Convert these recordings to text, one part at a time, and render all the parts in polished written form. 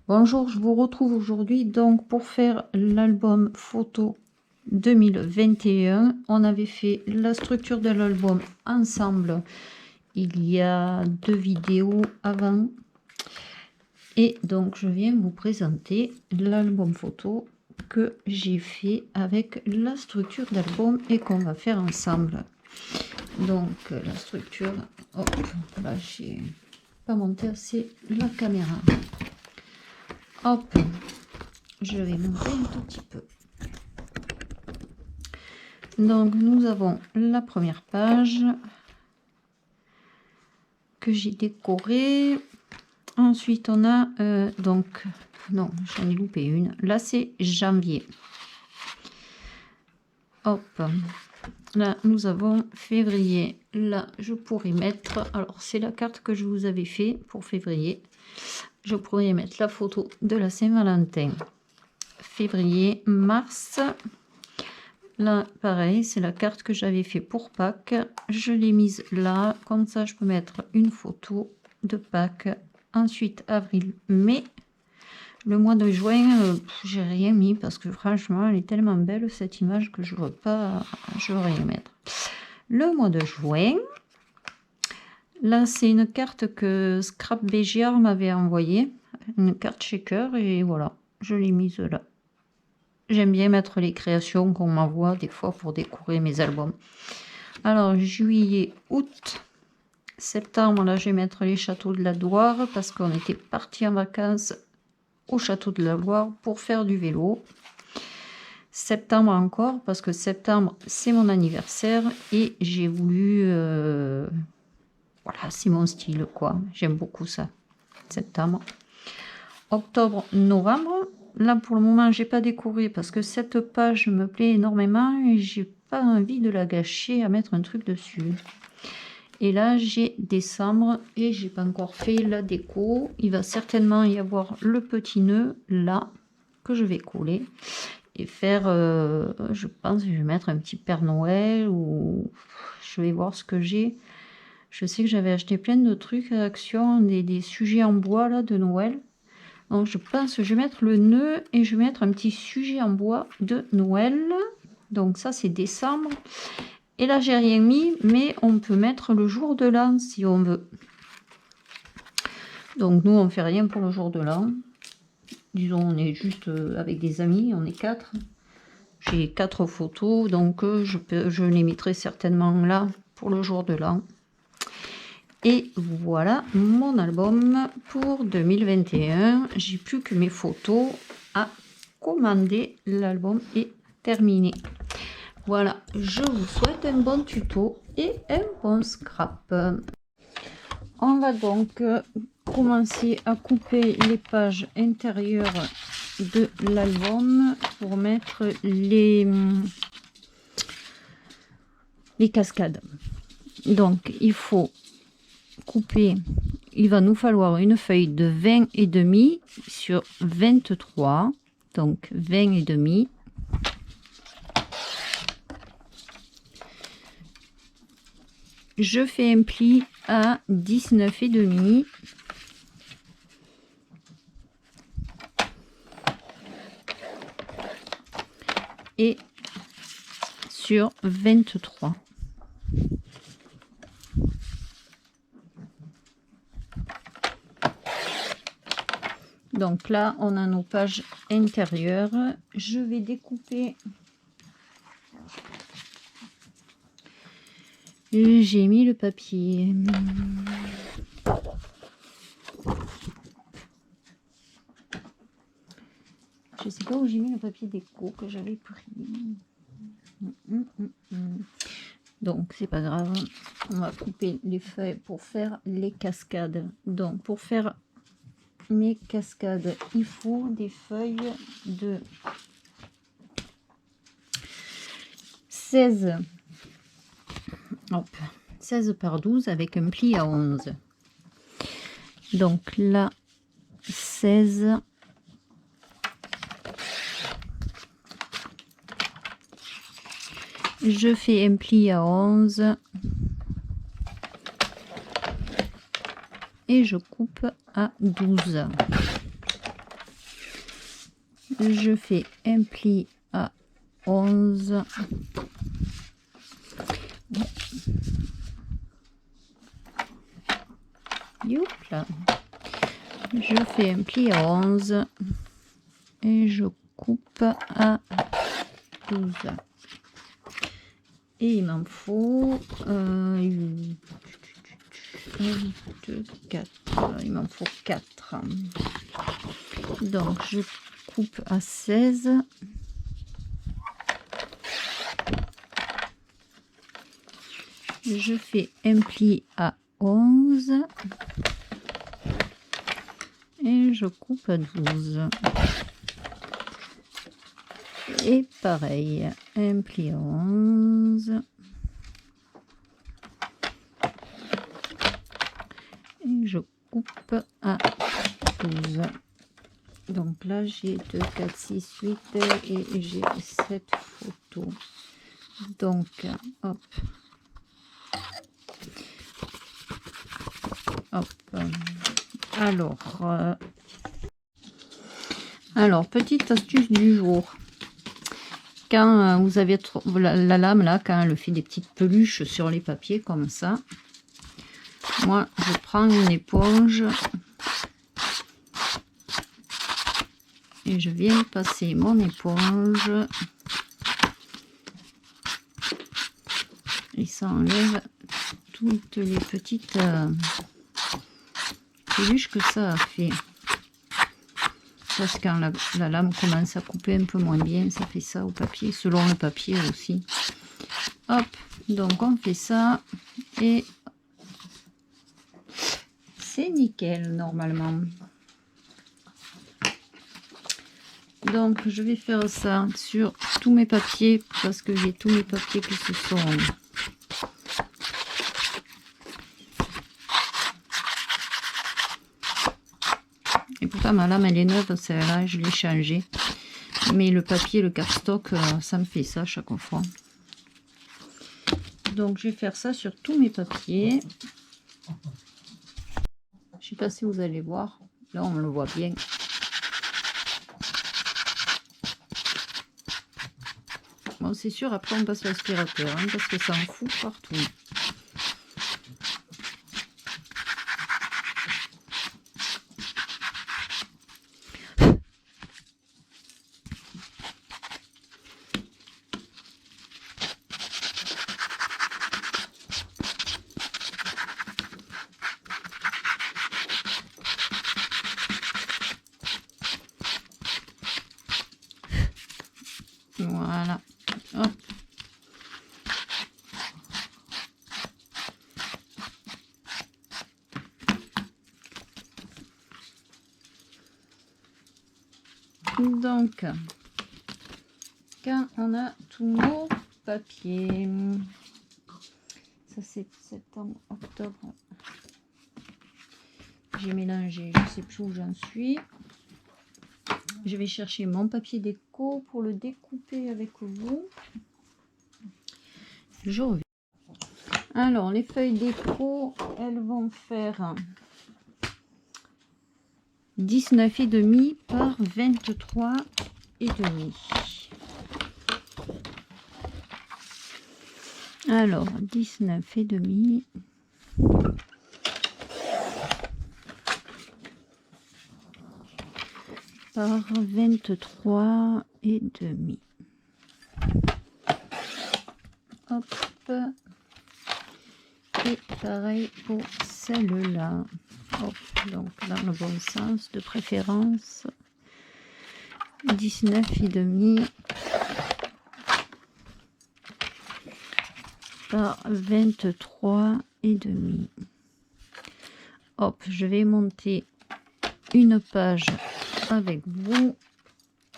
Bonjour, je vous retrouve aujourd'hui donc pour faire l'album photo 2021. On avait fait la structure de l'album ensemble il y a 2 vidéos avant. Et donc je viens vous présenter l'album photo que j'ai fait avec la structure d'album et qu'on va faire ensemble. Donc la structure, hop, là j'ai pas monté assez la caméra. Hop, je vais monter un tout petit peu. Donc nous avons la première page que j'ai décorée. Ensuite on a donc non, j'en ai loupé une. Là c'est janvier. Hop, là nous avons février. Là je pourrais mettre, alors c'est la carte que je vous avais fait pour février. Je pourrais mettre la photo de la Saint-Valentin. Février, mars. Là, pareil, c'est la carte que j'avais fait pour Pâques. Je l'ai mise là. Comme ça, je peux mettre une photo de Pâques. Ensuite, avril, mai. Le mois de juin, j'ai rien mis parce que franchement, elle est tellement belle cette image que je ne veux pas, je veux rien mettre. Le mois de juin. Là, c'est une carte que Scrap BGR m'avait envoyée. Une carte shaker et voilà, je l'ai mise là. J'aime bien mettre les créations qu'on m'envoie des fois pour décorer mes albums. Alors, juillet, août, septembre, là, je vais mettre les châteaux de la Loire parce qu'on était parti en vacances au château de la Loire pour faire du vélo. Septembre encore, parce que septembre, c'est mon anniversaire et j'ai voulu... voilà, c'est mon style, quoi. J'aime beaucoup ça, septembre. Octobre, novembre. Là, pour le moment, j'ai pas décoré parce que cette page me plaît énormément et j'ai pas envie de la gâcher à mettre un truc dessus. Et là, j'ai décembre et j'ai pas encore fait la déco. Il va certainement y avoir le petit nœud là que je vais coller et faire. Je pense que je vais mettre un petit Père Noël ou je vais voir ce que j'ai. Je sais que j'avais acheté plein de trucs à Action, des sujets en bois là de Noël. Donc je pense que je vais mettre le nœud et je vais mettre un petit sujet en bois de Noël. Donc ça c'est décembre. Et là j'ai rien mis, mais on peut mettre le jour de l'an si on veut. Donc nous on fait rien pour le jour de l'an. Disons on est juste avec des amis, on est 4. J'ai 4 photos, donc je les mettrai certainement là pour le jour de l'an. Et voilà mon album pour 2021. J'ai plus que mes photos à commander. L'album est terminé. Voilà, je vous souhaite un bon tuto et un bon scrap. On va donc commencer à couper les pages intérieures de l'album pour mettre les cascades. Donc il faut couper, il va nous falloir une feuille de 20 et demi sur 23, donc 20 et demi. Je fais un pli à 19 et demi. Et sur 23. Donc là, on a nos pages intérieures. Je vais découper. J'ai mis le papier. Je sais pas où j'ai mis le papier déco que j'avais pris. Donc c'est pas grave. On va couper les feuilles pour faire les cascades. Donc pour faire mes cascades, il faut des feuilles de 16 par 12 avec un pli à 11. Donc là 16, je fais un pli à 11 et je coupe à 12. je fais un pli à 11. Youpla. Je fais un pli à 11 et je coupe à 12. Et il m'en faut 1, 2, 4. Il m'en faut 4. Donc je coupe à 16. Je fais un pli à 11 et je coupe à 12. Et pareil, un pli à 11 et je coupe à 12. Donc là j'ai 2, 4, 6, 8 et j'ai 7 photos. Donc hop, hop. Alors petite astuce du jour. Quand vous avez la lame là, quand elle fait des petites peluches sur les papiers comme ça, moi je prends une éponge et je viens passer mon éponge et ça enlève toutes les petites peluches que ça a fait. Parce que quand la lame commence à couper un peu moins bien, ça fait ça au papier, selon le papier aussi. Hop, donc on fait ça et c'est nickel normalement. Donc je vais faire ça sur tous mes papiers parce que j'ai tous mes papiers qui se sont... Et pourtant ma lame elle est neuve, celle-là, je l'ai changée. Mais le papier, le cardstock, ça me fait ça chaque fois. Donc je vais faire ça sur tous mes papiers. Je sais pas si vous allez voir. Là on le voit bien. Bon c'est sûr, après on passe l'aspirateur, hein, parce que ça en fout partout. Voilà. Hop. Donc, quand on a tous nos papiers, ça c'est septembre, octobre, j'ai mélangé, je sais plus où j'en suis. Je vais chercher mon papier déco pour le découper avec vous. Je reviens. Alors, les feuilles déco, elles vont faire 19,5 par 23,5. Alors, 19,5 par 23,5. Hop. Et pareil pour celle-là. Donc dans le bon sens de préférence. 19,5 par 23,5. Hop, je vais monter une page avec vous.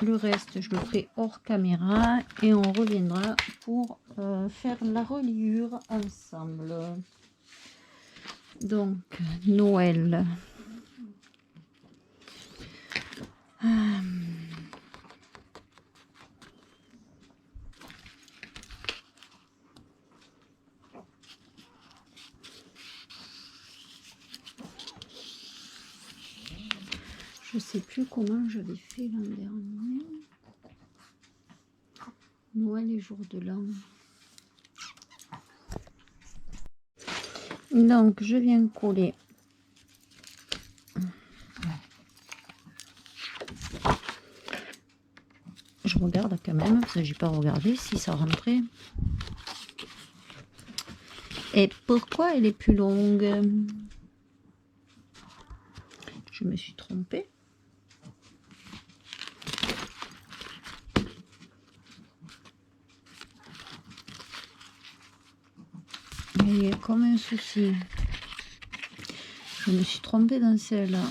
Le reste, je le ferai hors caméra et on reviendra pour faire la reliure ensemble. Donc, Noël. Je sais plus comment j'avais fait l'an dernier. Noël et jour de l'an. Donc, je viens coller. Je regarde quand même, parce que j'ai pas regardé si ça rentrait. Et pourquoi elle est plus longue? Je me suis trompée. Il y a comme un souci. Je me suis trompée dans celle-là.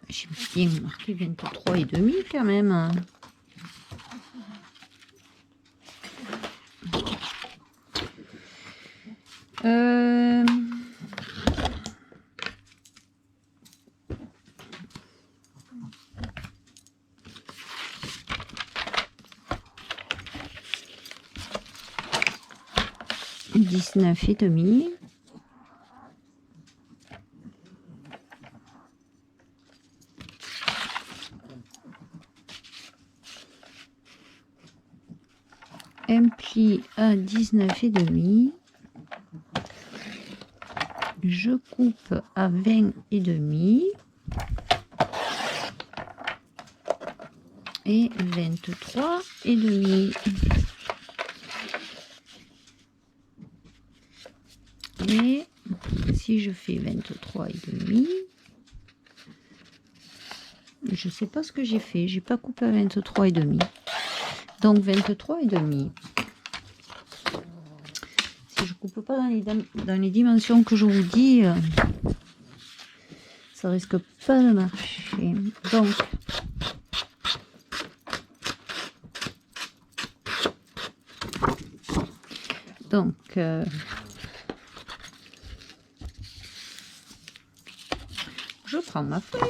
J'ai bien marqué 23,5 quand même. 19,5. Un pli à 19,5. Je coupe à 20,5 et 23,5. Et si je fais 23,5, je sais pas ce que j'ai fait, j'ai pas coupé à 23,5. Donc 23,5. Si je coupe pas dans les dimensions que je vous dis, ça risque pas de marcher. Donc je prends ma feuille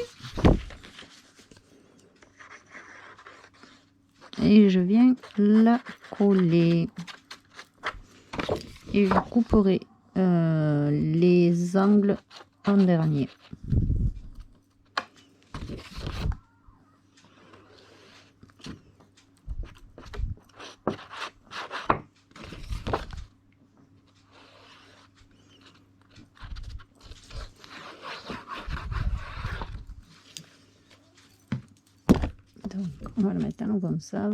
et je viens la coller et je couperai les angles en dernier. Donc on va le mettre en comme ça.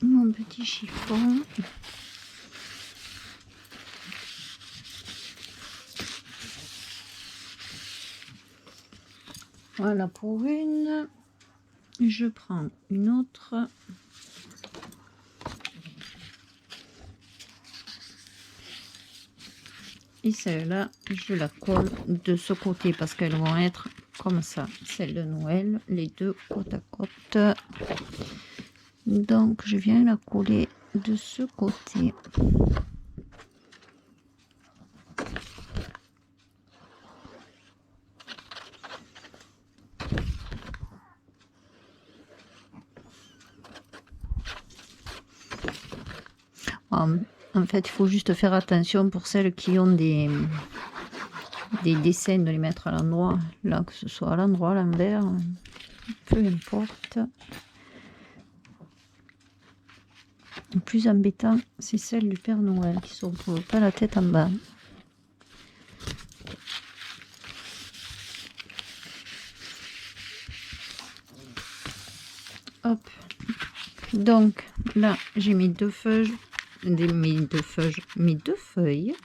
Mon petit chiffon. Voilà pour une. Je prends une autre. Et celle-là, je la colle de ce côté parce qu'elles vont être comme ça. Celle de Noël, les deux côte à côte. Donc, je viens la coller de ce côté. En fait, il faut juste faire attention pour celles qui ont des dessins de les mettre à l'endroit. Là, que ce soit à l'endroit, à l'envers, peu importe. Le plus embêtant, c'est celle du Père Noël qui ne se retrouve pas la tête en bas. Hop. Donc là, j'ai mes deux feuilles, mes deux feuilles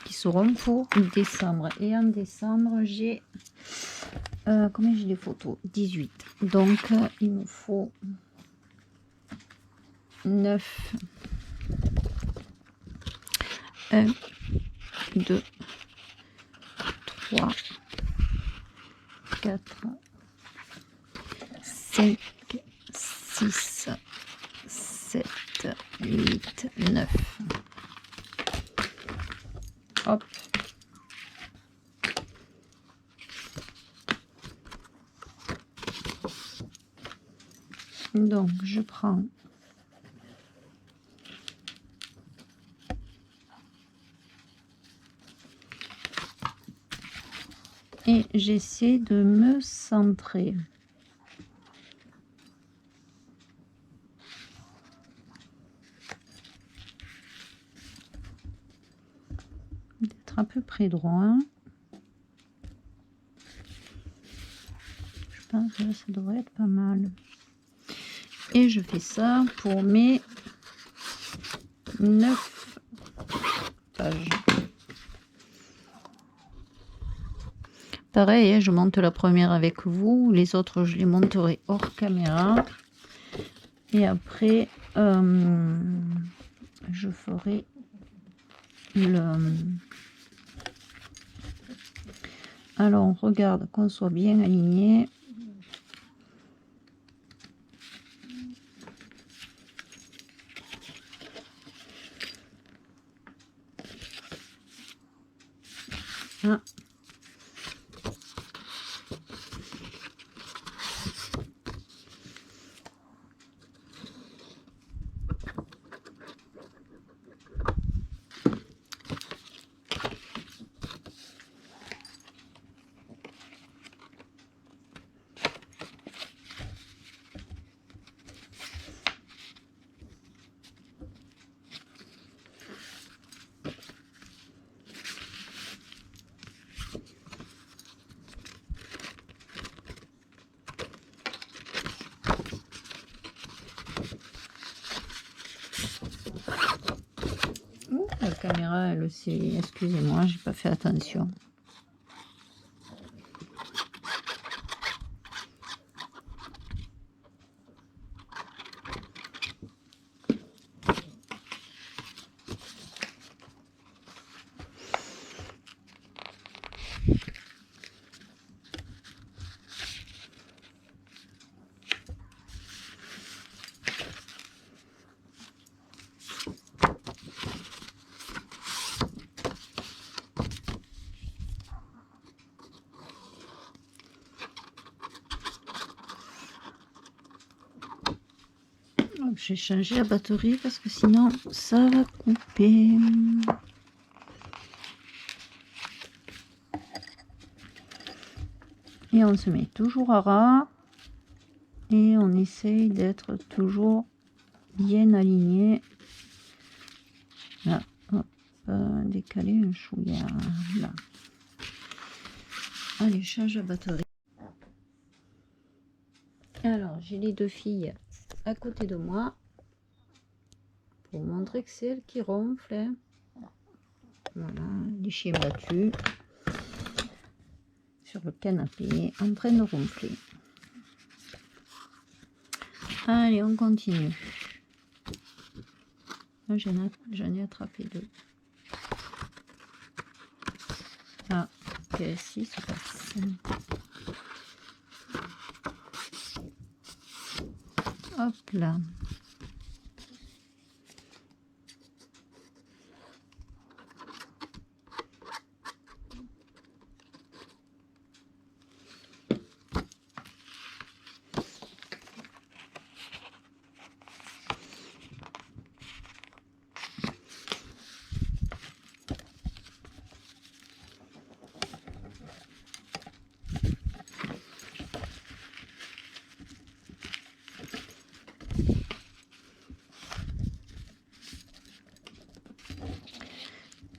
qui seront pour décembre. Et en décembre, j'ai combien j'ai des photos? 18. Donc il me faut 9. 1, 2, 3, 4, 5, 6, 7, 8, 9. Hop. Donc, je prends et j'essaie de me centrer. D'être à peu près droit. Je pense que ça devrait être pas mal. Et je fais ça pour mes 9 pages. Pareil, je monte la première avec vous, les autres je les monterai hors caméra. Et après, je ferai le... Alors, on regarde qu'on soit bien aligné. Ah. La caméra, elle aussi, excusez-moi, j'ai pas fait attention. J'ai changé la batterie parce que sinon ça va couper. Et on se met toujours à ras et on essaye d'être toujours bien aligné. Là, hop, décaler un chouïa là. Allez, change la batterie. Alors, j'ai les deux filles à côté de moi pour montrer que c'est elle qui ronfle. Hein. Voilà, les chiens battus sur le canapé en train de ronfler. Allez, on continue. J'en ai attrapé deux. Ah, qu'est-ce qui se passe? Hop là.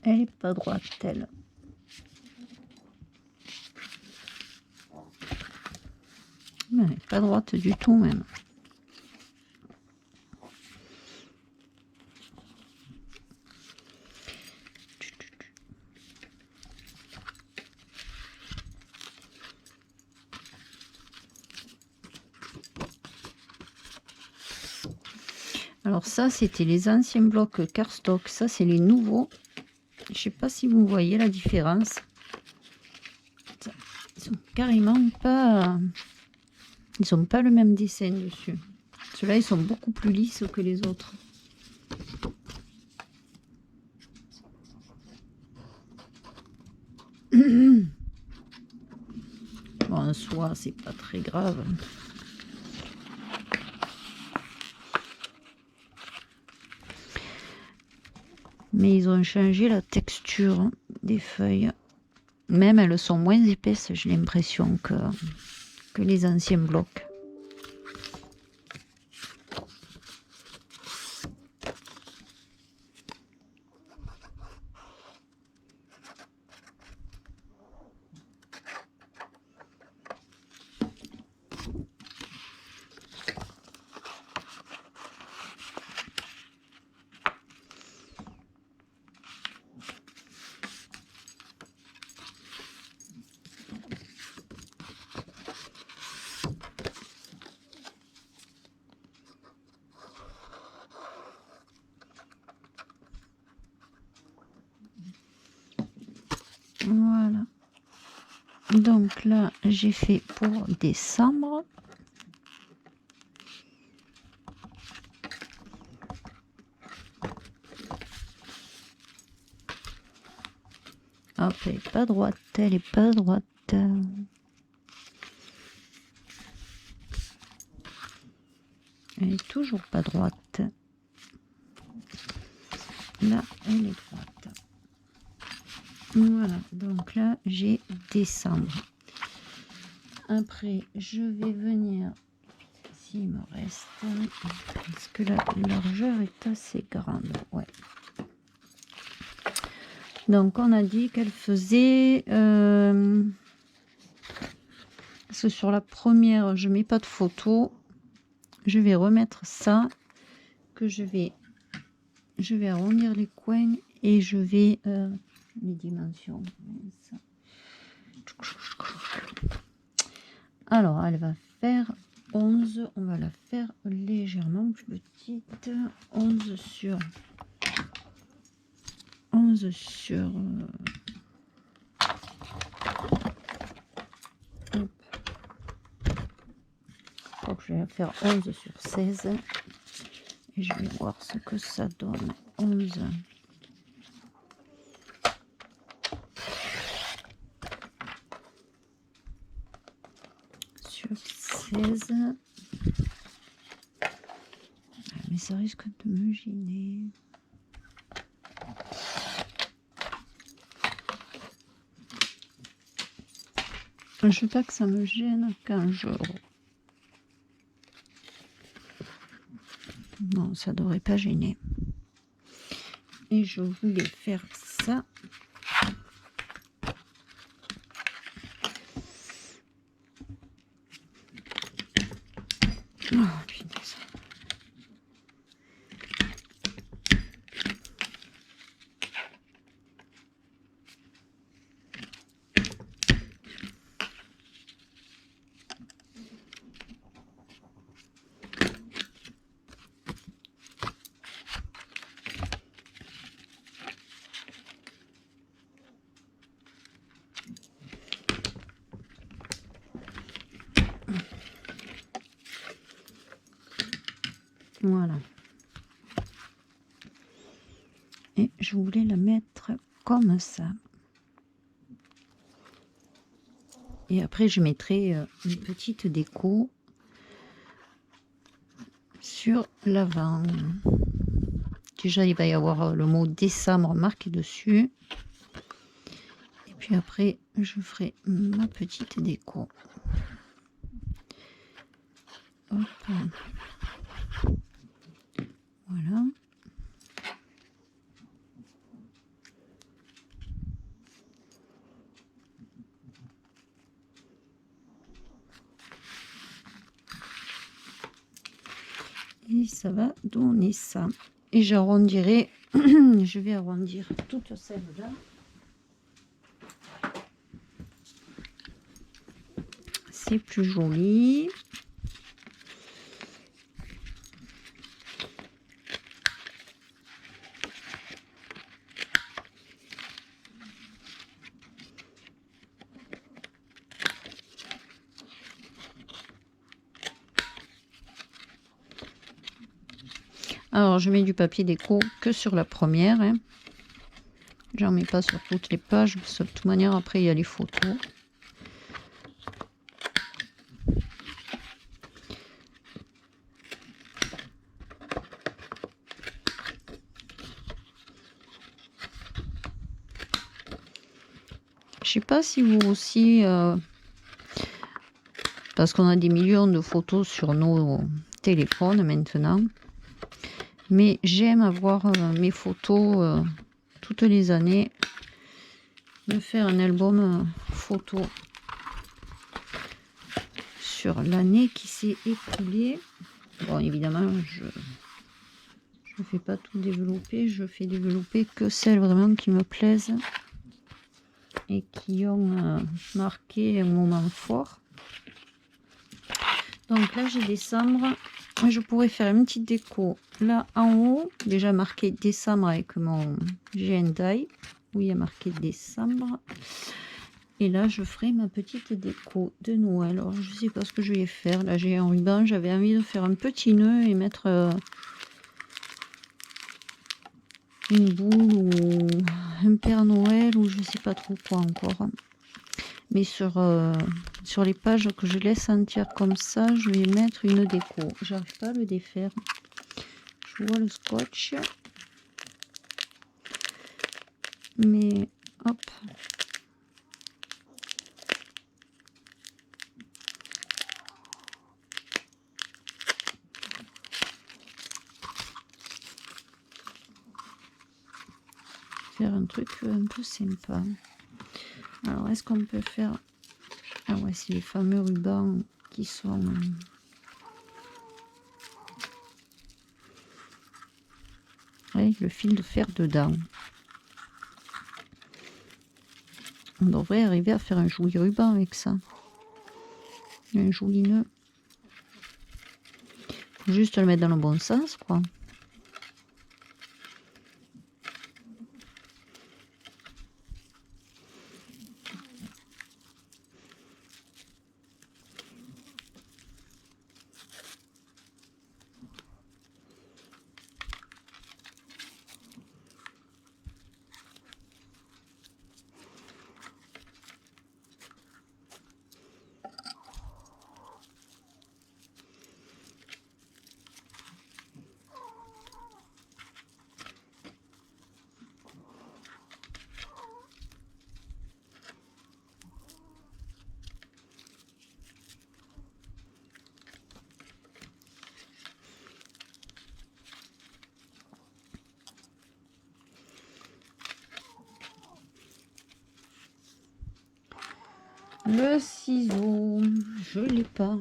Elle est pas droite, elle. Elle n'est pas droite du tout, même. Alors ça, c'était les anciens blocs cardstock. Ça, c'est les nouveaux. Je sais pas si vous voyez la différence. Ils sont carrément pas... Ils n'ont pas le même dessin dessus. Ceux-là, ils sont beaucoup plus lisses que les autres. Bon, en soi, c'est pas très grave. Mais ils ont changé la texture des feuilles. Même elles sont moins épaisses, j'ai l'impression, que les anciens blocs. Voilà. Donc là, j'ai fait pour décembre. Hop, elle est pas droite, elle est pas droite. Elle est toujours pas droite. Là, elle est droite. Voilà, donc là, j'ai décembre. Après, je vais venir, s'il me reste, parce que la largeur est assez grande. Ouais. Donc, on a dit qu'elle faisait... parce que sur la première, je mets pas de photo. Je vais remettre ça, que je vais arrondir les coins et je vais... les dimensions. Alors, elle va faire 11. On va la faire légèrement plus petite. 11 sur... 11 sur... hop. Je crois que je vais la faire 11 sur 16. Et je vais voir ce que ça donne. 11. Sur 16. Mais ça risque de me gêner. Je veux pas que ça me gêne quand je... Non, ça devrait pas gêner. Et je voulais faire ça. Oh, punaise. Voilà. Et je voulais la mettre comme ça. Et après, je mettrai une petite déco sur l'avant. Déjà, il va y avoir le mot décembre marqué dessus. Et puis après, je ferai ma petite déco. Hop. Voilà. Et ça va donner ça. Et j'arrondirai, je vais arrondir toutes celles-là. C'est plus joli. Alors, je mets du papier déco que sur la première. Hein. J'en mets pas sur toutes les pages, parce que de toute manière, après, il y a les photos. sais pas si vous aussi, parce qu'on a des millions de photos sur nos téléphones maintenant, mais j'aime avoir mes photos toutes les années, me faire un album photo sur l'année qui s'est écoulée. Bon, évidemment, je ne fais pas tout développer, je fais développer que celles vraiment qui me plaisent et qui ont marqué un moment fort. Donc là, j'ai décembre. Je pourrais faire une petite déco là en haut, déjà marqué décembre avec mon GNDI, où il y a marqué décembre. Et là, je ferai ma petite déco de Noël. Alors, je sais pas ce que je vais faire. Là, j'ai un ruban. J'avais envie de faire un petit nœud et mettre une boule ou un Père Noël ou je sais pas trop quoi encore. Mais sur les pages que je laisse entières comme ça, je vais mettre une déco. J'arrive pas à le défaire. Je vois le scotch. Mais hop. Faire un truc un peu sympa. Alors, est-ce qu'on peut faire... Ah ouais, c'est les fameux rubans qui sont... avec le fil de fer dedans. On devrait arriver à faire un joli ruban avec ça. Un joli nœud. Faut juste le mettre dans le bon sens, quoi. Le ciseau, je l'ai pas.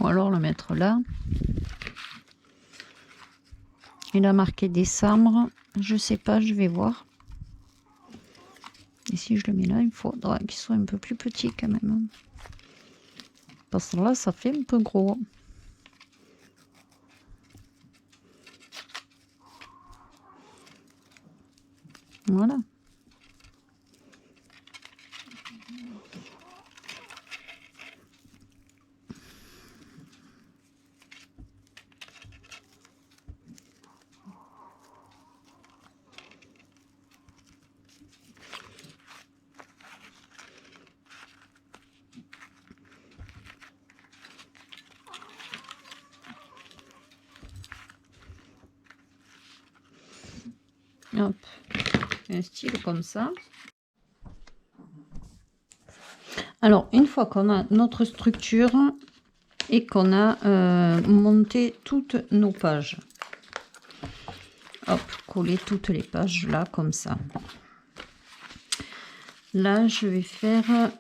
Ou alors le mettre là. Il a marqué décembre. Je sais pas, je vais voir. Et si je le mets là, il faudra qu'il soit un peu plus petit quand même. Parce que là, ça fait un peu gros. Voilà. Hop, un style comme ça. Alors, une fois qu'on a notre structure et qu'on a monté toutes nos pages, hop, coller toutes les pages là, comme ça. Là, je vais faire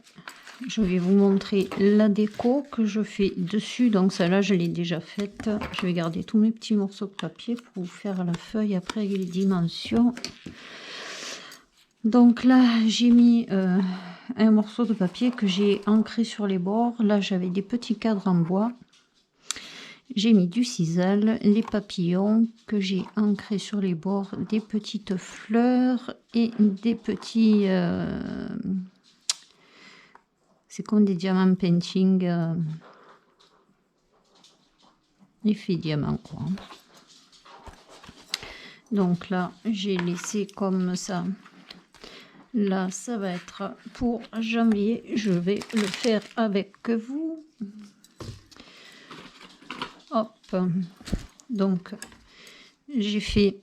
je vais vous montrer la déco que je fais dessus. Donc celle-là, je l'ai déjà faite. Je vais garder tous mes petits morceaux de papier pour vous faire la feuille après avec les dimensions. Donc là, j'ai mis un morceau de papier que j'ai ancré sur les bords. Là, j'avais des petits cadres en bois. J'ai mis du sisal, les papillons que j'ai ancrés sur les bords, des petites fleurs et des petits... c'est comme des diamants painting, effet diamant quoi. Donc là, j'ai laissé comme ça. Là, ça va être pour janvier. Je vais le faire avec vous. Hop. Donc, j'ai fait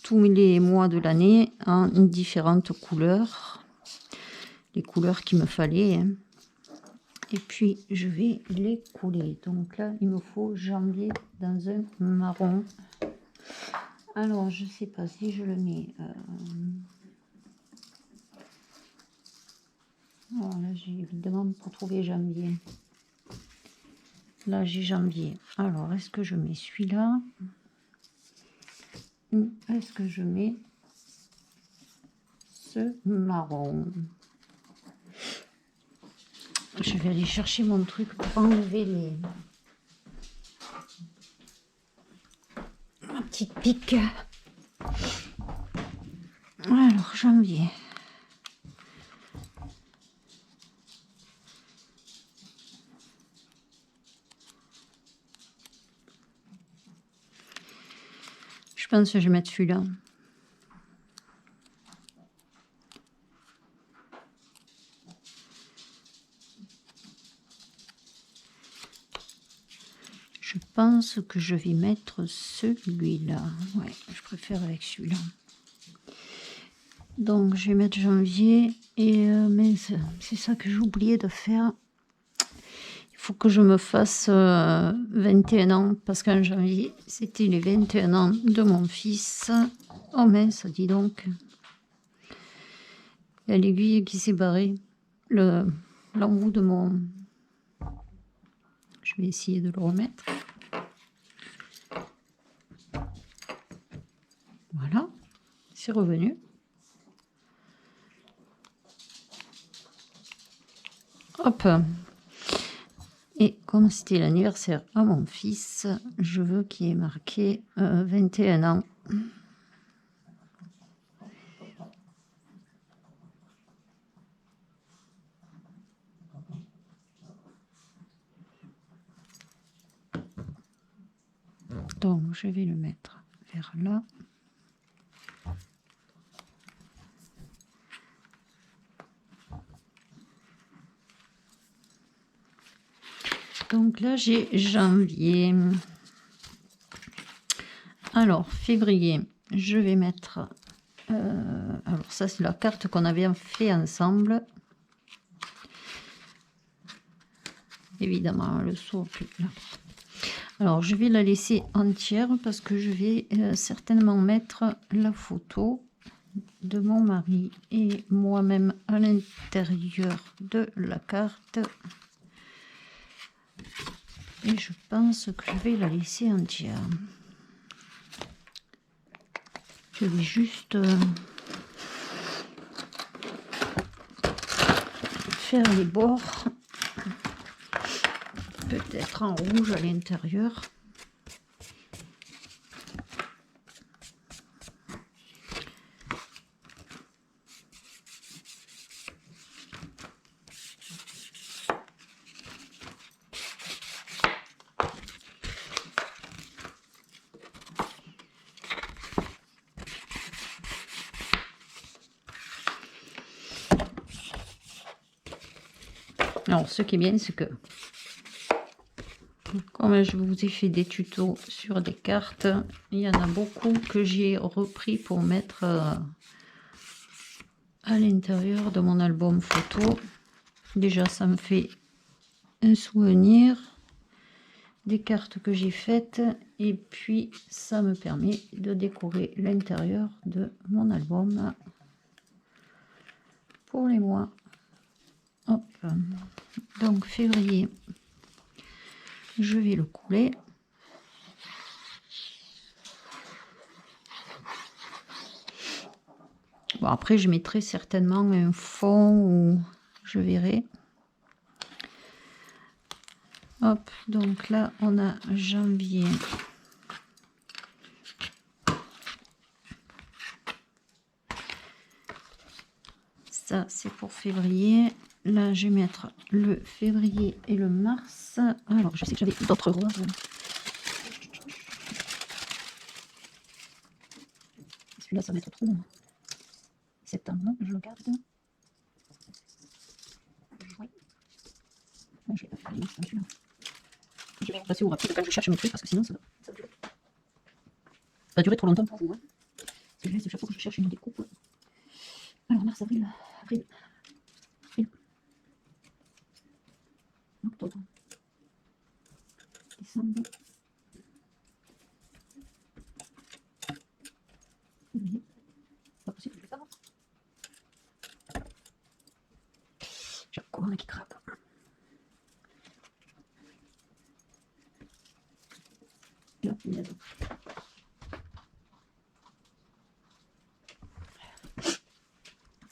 tous les mois de l'année en différentes couleurs. Les couleurs qu'il me fallait. Hein. Et puis, je vais les couler. Donc là, il me faut janvier dans un marron. Alors, je sais pas si je le mets... Alors là, j'ai évidemment pour trouver janvier. Là, j'ai janvier. Alors, est-ce que je mets celui-là? Ou est-ce que je mets ce marron? Je vais aller chercher mon truc pour enlever les... ma petite pique. Alors, janvier. Je pense que je vais mettre celui-là. Je pense que je vais mettre celui-là. Ouais, je préfère avec celui-là. Donc, je vais mettre janvier. Et mais c'est ça que j'ai oublié de faire. Il faut que je me fasse 21 ans. Parce qu'en janvier, c'était les 21 ans de mon fils. Oh mince, dis donc. Il y a l'aiguille qui s'est barrée. L'embout de mon... Je vais essayer de le remettre. Voilà, c'est revenu. Hop. Et comme c'était l'anniversaire à mon fils, je veux qu'il ait marqué 21 ans. Donc, je vais le mettre vers là. Donc là, j'ai janvier. Alors, février, je vais mettre... alors, ça, c'est la carte qu'on avait fait ensemble. Évidemment, le seau là. Alors, je vais la laisser entière parce que je vais certainement mettre la photo de mon mari et moi-même à l'intérieur de la carte. Et je pense que je vais la laisser entière. Je vais juste faire les bords. Peut-être en rouge à l'intérieur. Alors, ce qui est bien, c'est que comme je vous ai fait des tutos sur des cartes, il y en a beaucoup que j'ai repris pour mettre à l'intérieur de mon album photo. Déjà, ça me fait un souvenir des cartes que j'ai faites et puis ça me permet de décorer l'intérieur de mon album pour les mois. Hop. Donc février, je vais le couler. Bon, après, je mettrai certainement un fond ou je verrai. Hop, donc là, on a janvier. Ça, c'est pour février. Là, je vais mettre le février et le mars. Alors, je sais que j'avais d'autres roses. Celui-là, ça va être trop long. Septembre, je le garde. Oui. Je vais pas faire les listes, celui-là. Je vais passer au rapide quand je cherche mes trucs parce que sinon, ça va durer trop longtemps pour vous. Hein. C'est juste chaque fois que je cherche une découpe. Alors, mars, avril, octobre, décembre, février. Pas possible, je vais faire. J'ai la couronne qui craque. Là, punaise.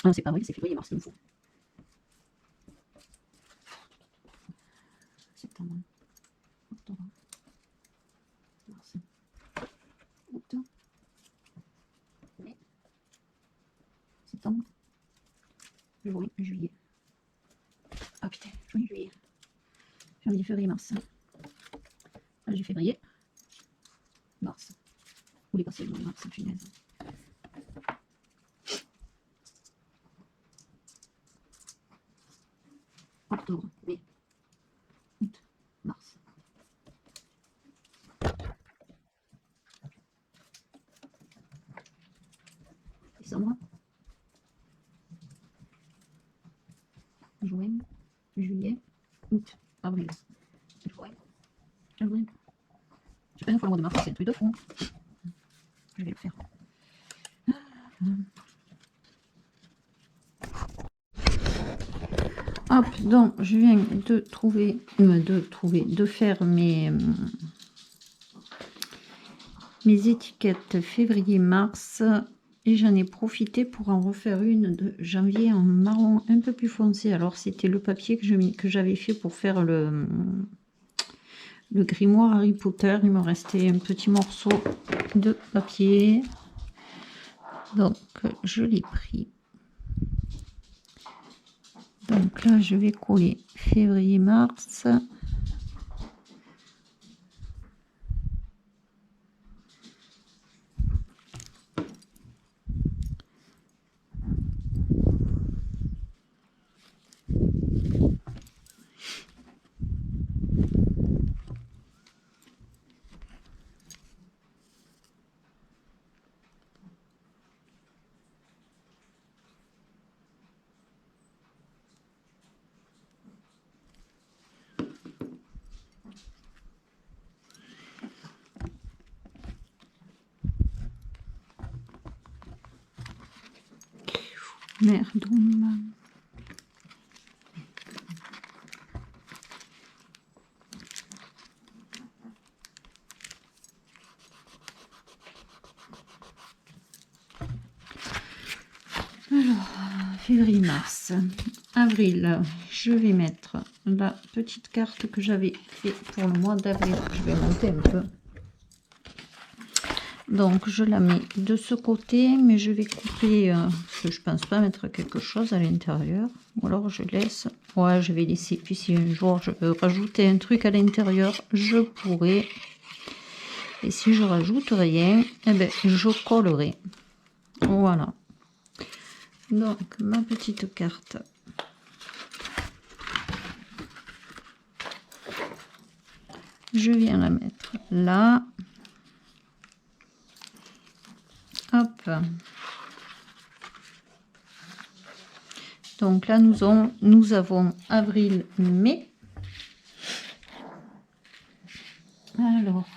Ah, c'est pas vrai, c'est février, mars, il me faut. Septembre, octobre, mars, août, mai, septembre, juin, juillet. Ah putain, juin, juillet. Janvier, février, mars. Là, j'ai février, mars. Où est passé le mars, punaise. Octobre, mai, août, mars. Décembre, juin, juillet, août, avril. Juin, avril. Je sais pas une fois le mois de mars, c'est un truc de fou. Je vais le faire. Hop, donc je viens de faire mes étiquettes février-mars et j'en ai profité pour en refaire une de janvier en marron un peu plus foncé. Alors c'était le papier que j'avais fait pour faire le grimoire Harry Potter. Il me restait un petit morceau de papier, donc je l'ai pris. Donc là je vais coller février-mars. Merde. Alors, février-mars. Avril, je vais mettre la petite carte que j'avais fait pour le mois d'avril. Je vais monter un peu. Donc, je la mets de ce côté, mais je vais couper, parce que je pense pas mettre quelque chose à l'intérieur. Ou alors, je laisse. Ouais, je vais laisser. Puis, si un jour, je veux rajouter un truc à l'intérieur, je pourrais. Et si je rajoute rien, eh ben, je collerai. Voilà. Donc, ma petite carte. Je viens la mettre là. Hop. Donc là, nous avons avril, mai. Alors,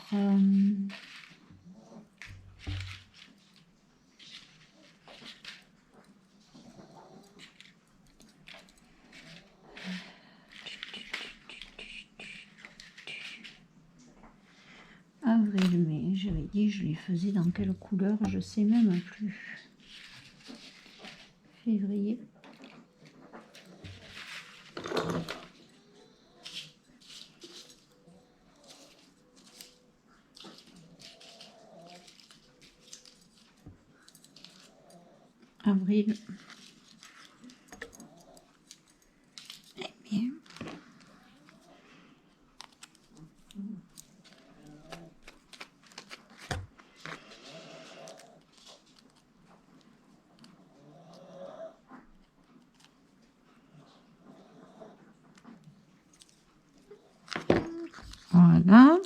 avais dit, je les faisais dans quelle couleur, je sais même plus. Février. Avril. Eh bien. Voilà.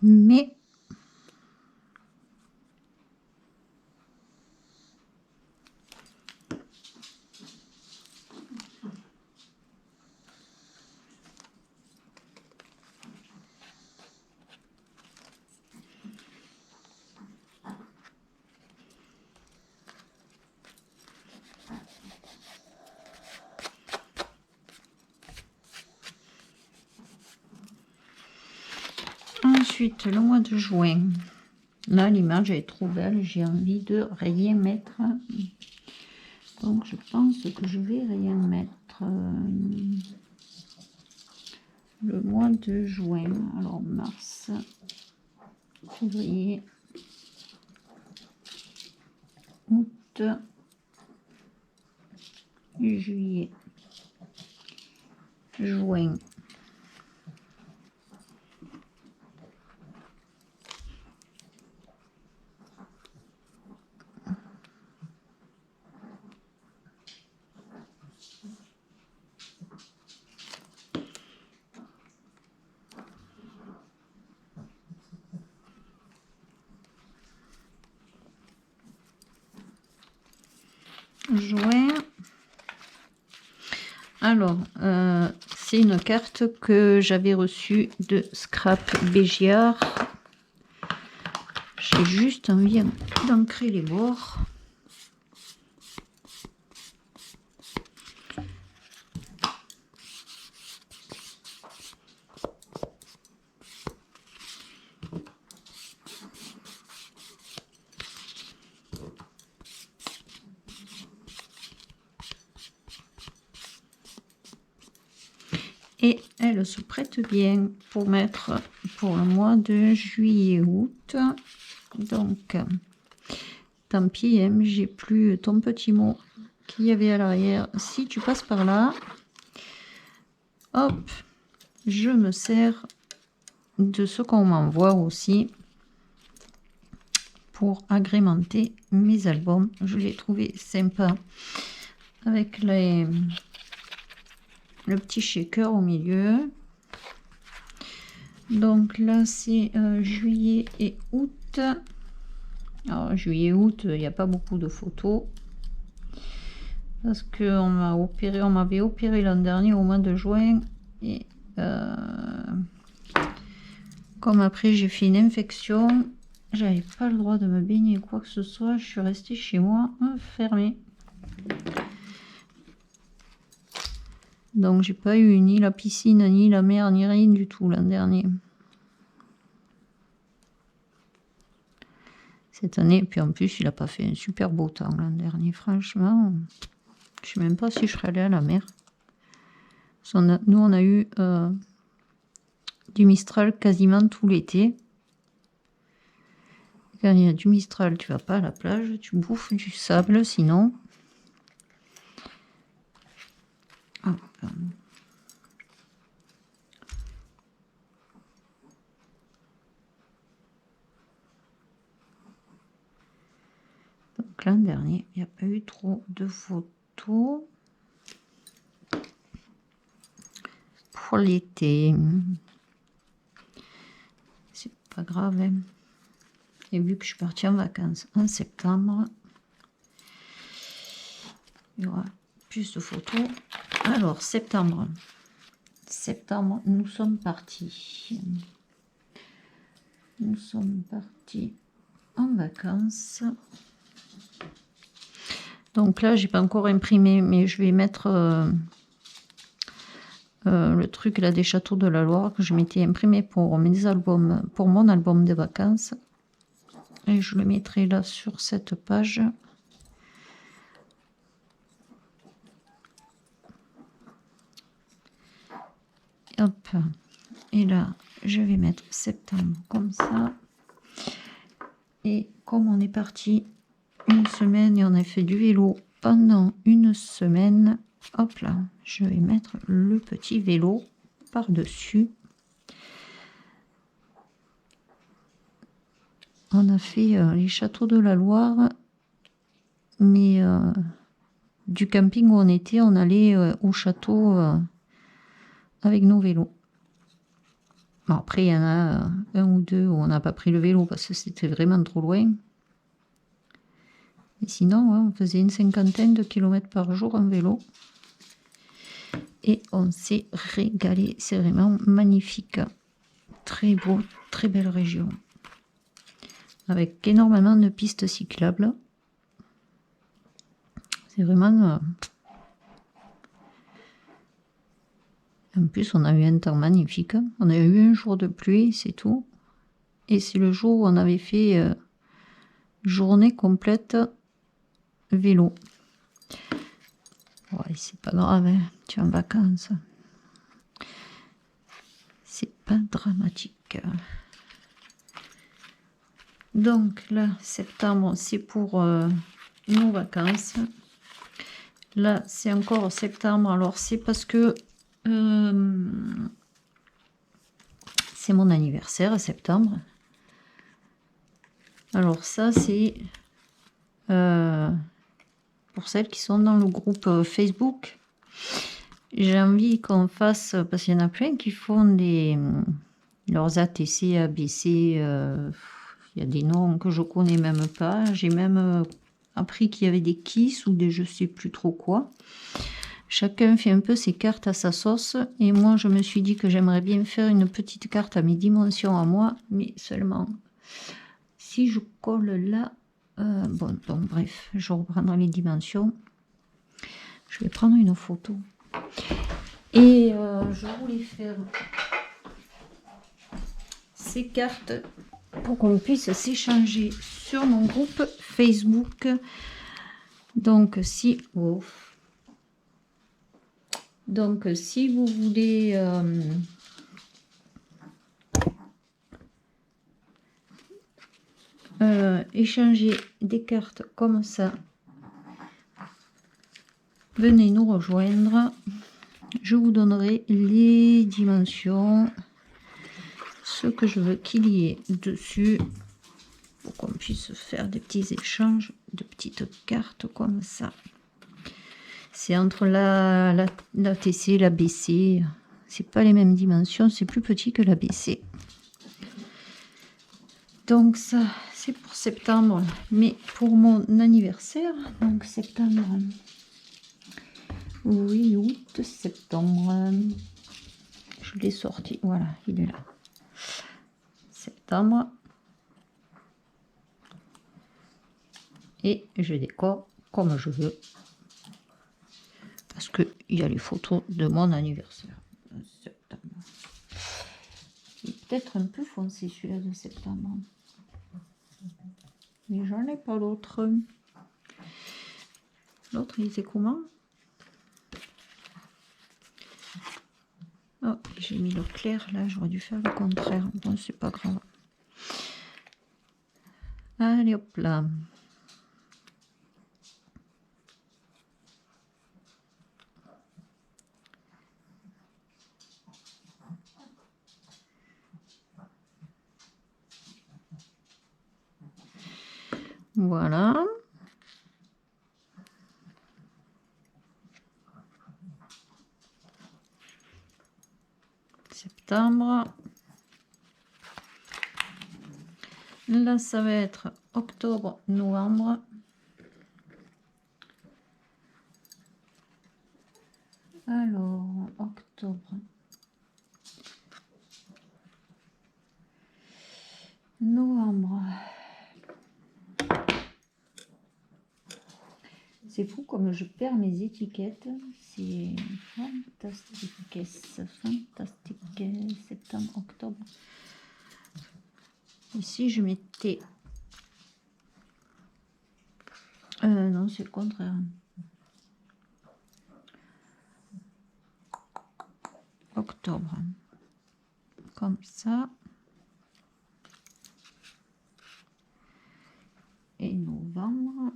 Mais ensuite, le mois de juin. Là, l'image est trop belle. J'ai envie de rien mettre. Donc, je pense que je vais rien mettre. Le mois de juin. Alors, mars, février, août, juillet, juin. Juin. Alors, c'est une carte que j'avais reçue de Scrap Bégiard. J'ai juste envie d'ancrer les bords. Et elle se prête bien pour mettre pour le mois de juillet-août. Donc, tant pis, hein, j'ai plus ton petit mot qu'il y avait à l'arrière. Si tu passes par là, hop, je me sers de ce qu'on m'envoie aussi pour agrémenter mes albums. Je l'ai trouvé sympa avec le petit shaker au milieu. Donc là, c'est juillet et août. Alors, juillet-août, il n'y a pas beaucoup de photos. Parce qu'on m'avait opéré l'an dernier au mois de juin. Et comme après j'ai fait une infection, j'avais pas le droit de me baigner quoi que ce soit. Je suis restée chez moi enfermée. Donc j'ai pas eu ni la piscine, ni la mer, ni rien du tout l'an dernier. Cette année, puis en plus il a pas fait un super beau temps l'an dernier, franchement. Je sais même pas si je serais allée à la mer. Nous on a eu du Mistral quasiment tout l'été. Quand il y a du Mistral, tu vas pas à la plage, tu bouffes du sable sinon. Ah, donc l'an dernier, il n'y a pas eu trop de photos pour l'été. pas grave. Hein. Et vu que je suis partie en vacances en septembre, il y aura plus de photos. Alors, septembre. Septembre, nous sommes partis. Nous sommes partis en vacances. Donc là, j'ai pas encore imprimé, mais je vais mettre le truc là des châteaux de la Loire que je m'étais imprimé pour mes albums, pour mon album de vacances. Et je le mettrai là sur cette page. Hop. Et là, je vais mettre septembre comme ça. Et comme on est parti une semaine et on a fait du vélo pendant une semaine, hop là, je vais mettre le petit vélo par-dessus. On a fait les châteaux de la Loire, mais du camping où on était, on allait au château avec nos vélos. Bon, après, il y en a un ou deux où on n'a pas pris le vélo parce que c'était vraiment trop loin. Et sinon, ouais, on faisait une 50aine de kilomètres par jour en vélo. Et on s'est régalé. C'est vraiment magnifique. Très beau, très belle région. Avec énormément de pistes cyclables. C'est vraiment... En plus, on a eu un temps magnifique. On a eu un jour de pluie, c'est tout. Et c'est le jour où on avait fait journée complète vélo. Ouais, c'est pas grave, hein. Tu es en vacances. C'est pas dramatique. Donc là, septembre, c'est pour nos vacances. Là, c'est encore septembre. Alors, c'est parce que c'est mon anniversaire, septembre. Alors ça, c'est pour celles qui sont dans le groupe Facebook. J'ai envie qu'on fasse, parce qu'il y en a plein qui font leurs ATC, ABC, il y a des noms que je connais même pas. J'ai même appris qu'il y avait des KISS ou des je sais plus trop quoi. Chacun fait un peu ses cartes à sa sauce. Et moi, je me suis dit que j'aimerais bien faire une petite carte à mes dimensions à moi. Mais seulement, si je colle là... bon, donc bref, je reprendrai les dimensions. Je vais prendre une photo. Et je voulais faire ces cartes pour qu'on puisse s'échanger sur mon groupe Facebook. Donc si vous voulez échanger des cartes comme ça, venez nous rejoindre. Je vous donnerai les dimensions, ce que je veux qu'il y ait dessus, pour qu'on puisse faire des petits échanges de petites cartes comme ça. C'est entre la TC, la BC. C'est pas les mêmes dimensions, c'est plus petit que la BC. Donc ça, c'est pour septembre, mais pour mon anniversaire, donc septembre, oui, août, septembre, je l'ai sorti, voilà, il est là. Septembre. Et je décore comme je veux. Parce qu'il y a les photos de mon anniversaire. Septembre. Il est peut-être un peu foncé celui-là de septembre. Mais j'en ai pas l'autre. L'autre, il était comment? Oh, j'ai mis le clair là, j'aurais dû faire le contraire. Bon, c'est pas grave. Allez hop là. Voilà. Septembre. Là, ça va être octobre, novembre. Alors, octobre. Novembre. C'est fou comme je perds mes étiquettes. C'est fantastique. Fantastique. Septembre, octobre. Ici, je mettais... non, c'est le contraire. Octobre. Comme ça. Et novembre.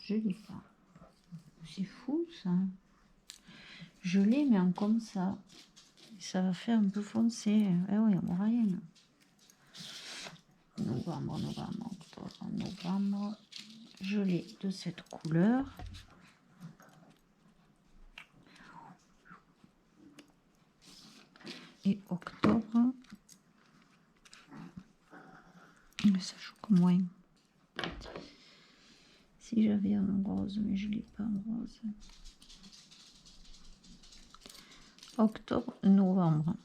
Je l'ai pas. C'est fou ça. Je l'ai mais en comme ça. Ça va faire un peu foncé. Eh oui, on voit rien. Novembre, novembre, octobre, novembre. Je l'ai de cette couleur. Et octobre. Mais ça choque moins. Si j'avais un rose, mais je ne l'ai pas en rose. Octobre, novembre.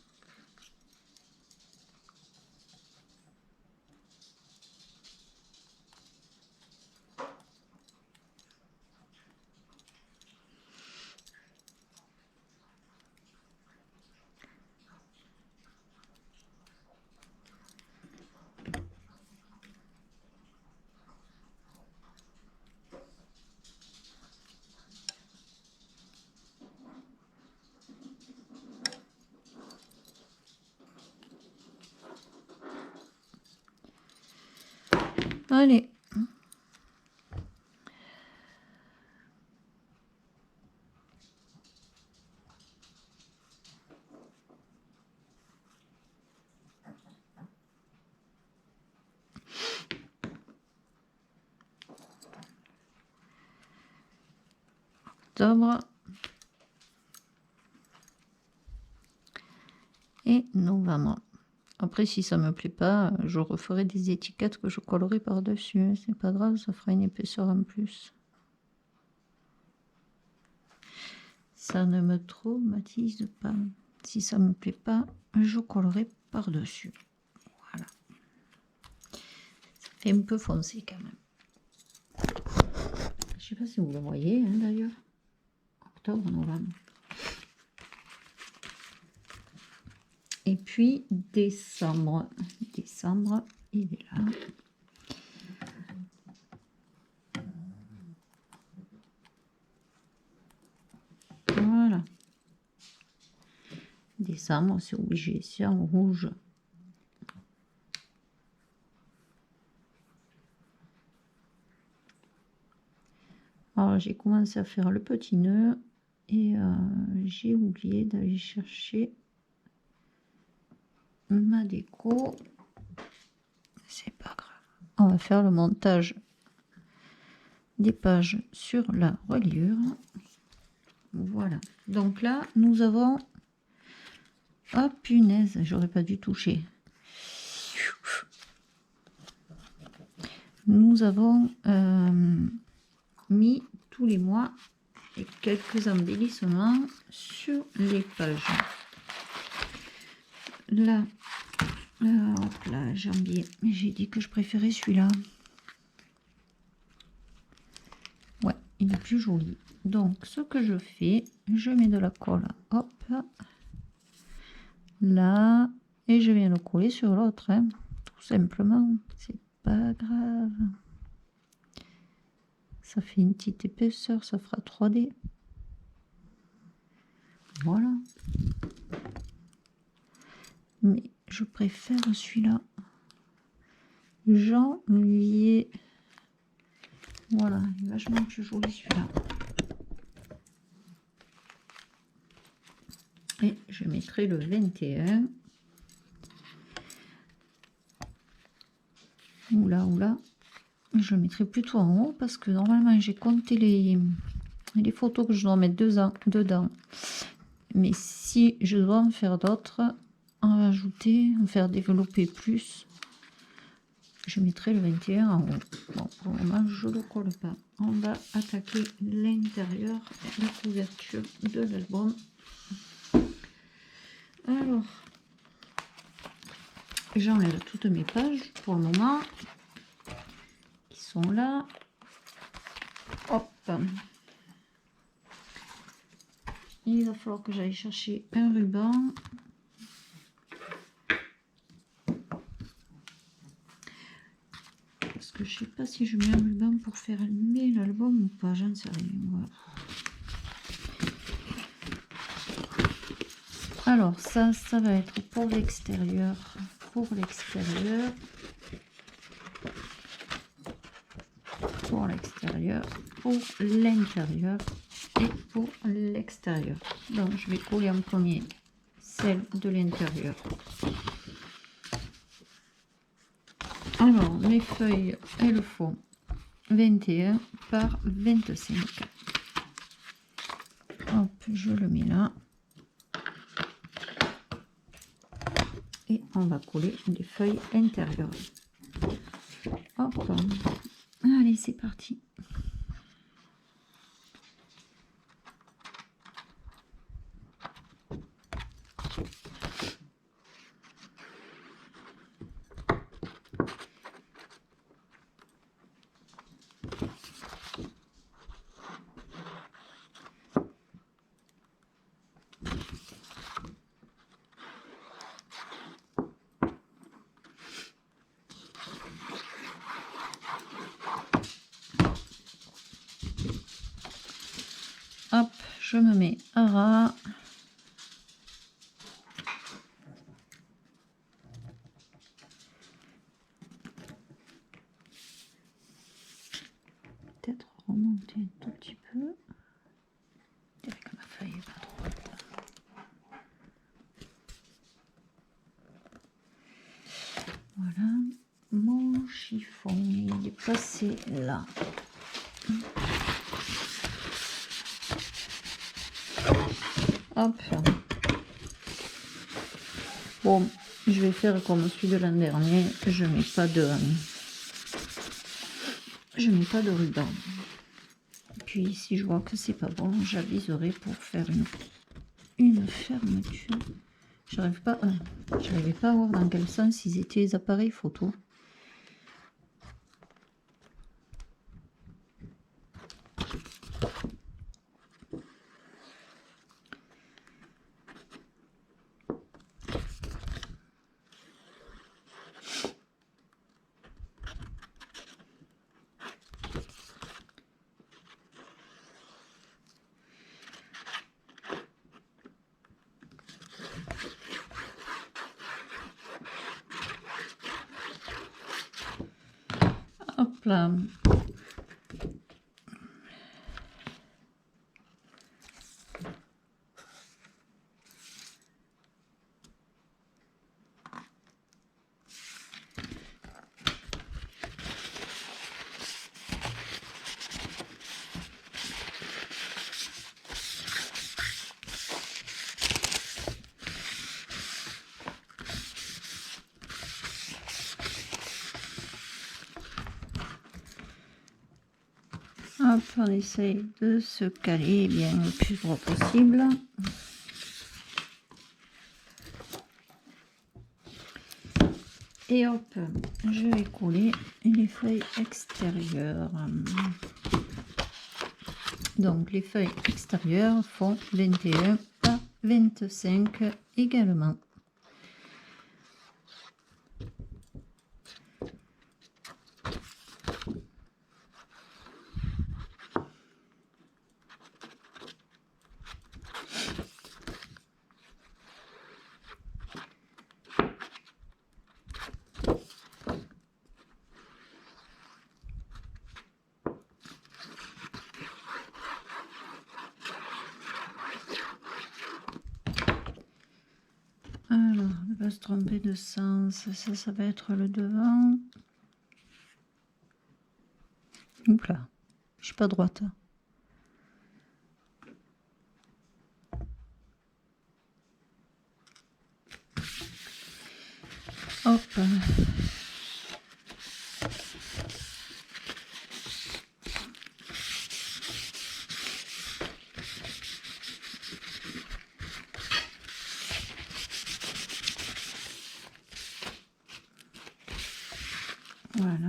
Allez. Octobre. Et novembre. Après, si ça me plaît pas, je referai des étiquettes que je collerai par-dessus. C'est pas grave, ça fera une épaisseur en plus. Ça ne me traumatise pas. Si ça me plaît pas, je collerai par-dessus. Voilà. Ça fait un peu foncé quand même. Je sais pas si vous le voyez hein, d'ailleurs. Octobre, novembre. Et puis décembre. Décembre, il est là. Voilà. Décembre, c'est obligé, c'est en rouge. Alors j'ai commencé à faire le petit nœud et j'ai oublié d'aller chercher ma déco. C'est pas grave. On va faire le montage des pages sur la reliure. Voilà. Donc là, nous avons... Ah punaise, j'aurais pas dû toucher. Nous avons mis tous les mois et quelques embellissements sur les pages. Là, hop là, janvier. J'ai dit que je préférais celui-là. Ouais, il est plus joli. Donc, ce que je fais, je mets de la colle, hop, là, et je viens le coller sur l'autre, hein, tout simplement. C'est pas grave. Ça fait une petite épaisseur, ça fera 3D. Voilà. Mais je préfère celui-là. Janvier. Voilà, il est vachement plus joli celui-là. Et je mettrai le 21. Oula, oula. Je le mettrai plutôt en haut parce que normalement j'ai compté les photos que je dois mettre dedans. Mais si je dois en faire d'autres, en rajouter, en faire développer plus, je mettrai le 21 en haut. Bon, pour le moment, je ne le colle pas. On va attaquer l'intérieur, la couverture de l'album. Alors, j'enlève toutes mes pages pour le moment qui sont là. Hop. Il va falloir que j'aille chercher un ruban. Parce que je sais pas si je mets un ruban pour faire allumer l'album ou pas, j'en sais rien. Voilà. Alors ça va être pour l'extérieur. Pour l'extérieur. Pour l'extérieur. Pour l'intérieur. Et pour l'extérieur. Donc je vais coller en premier celle de l'intérieur. Alors mes feuilles, elles font 21 par 25. Hop, je le mets là. Et on va coller les feuilles intérieures. Hop. Allez, c'est parti. Hop, je me mets à ras. Peut-être remonter un tout petit peu. Je dirais que ma feuille est pas droite. Voilà, mon chiffon, il est passé là. Hop. Bon, je vais faire comme celui de l'an dernier. Je mets pas de ruban. Puis si je vois que c'est pas bon, j'aviserai pour faire une fermeture. J'arrivais pas à voir dans quel sens ils étaient les appareils photo. Hop là. Hop, on essaye de se caler bien le plus droit possible. Et hop, je vais coller les feuilles extérieures. Donc les feuilles extérieures font 21 à 25 également. Alors, ne pas se tromper de sens, ça va être le devant. Oups là, je suis pas droite. Hop. Voilà.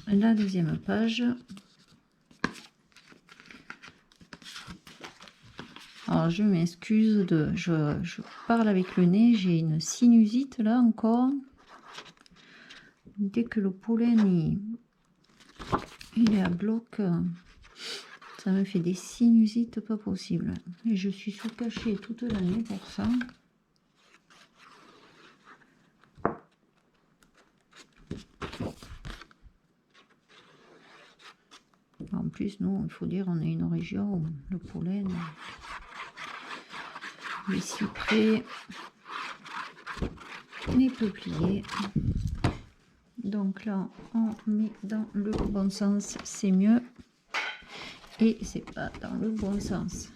La deuxième page. Alors je m'excuse de je parle avec le nez, j'ai une sinusite là encore. Dès que le pollen il est à bloc, ça me fait des sinusites pas possibles. Et je suis sous cachet toute l'année pour ça. En plus, nous, il faut dire, on est une région où le pollen, les cyprès, les peupliers. Donc là, on met dans le bon sens, c'est mieux. Et c'est pas dans le bon sens.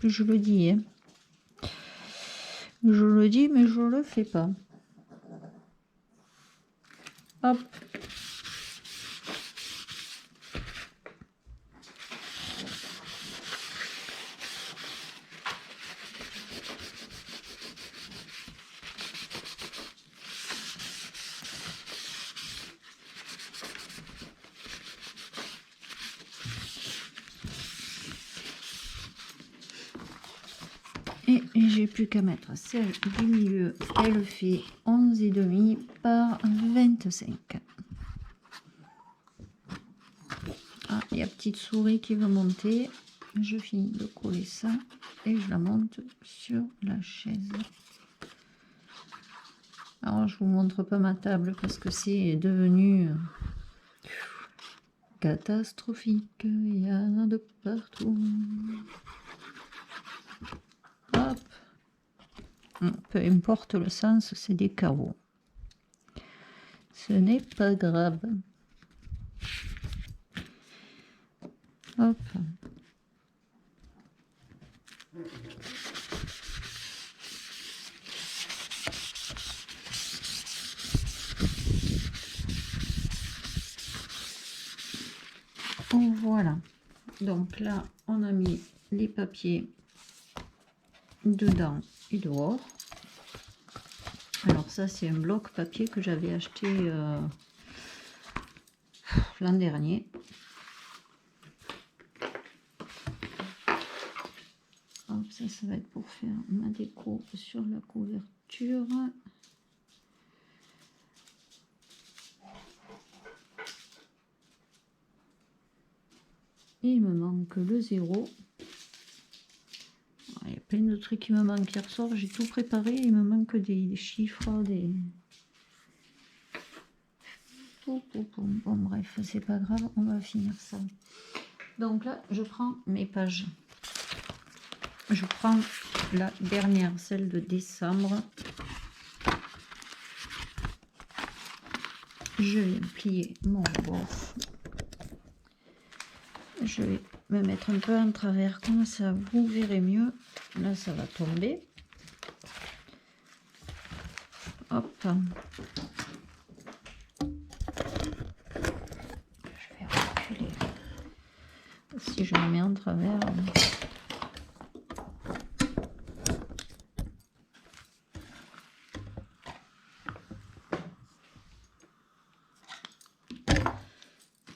Je le dis, hein. Je le dis, mais je le fais pas. Hop. Et j'ai plus qu'à mettre celle du milieu. Elle fait 11,5 par 25. Ah, il y a petite souris qui va monter. Je finis de coller ça et je la monte sur la chaise. Alors je vous montre pas ma table parce que c'est devenu catastrophique. Il y en a de partout. Hop. Peu importe le sens, c'est des carreaux. Ce n'est pas grave. Hop. Voilà. Donc là, on a mis les papiers dedans et dehors. Alors ça, c'est un bloc papier que j'avais acheté l'an dernier. Hop, ça va être pour faire ma déco sur la couverture. Et il me manque le 0. Il y a plein de trucs qui me manquent hier soir. J'ai tout préparé. Il me manque des chiffres, des... Bon, bref, c'est pas grave. On va finir ça. Donc là, je prends mes pages. Je prends la dernière, celle de décembre. Je vais plier mon rebord. Je vais me mettre un peu en travers, comme ça vous verrez mieux. Là, ça va tomber. Hop. Je vais reculer. Si je me mets en travers...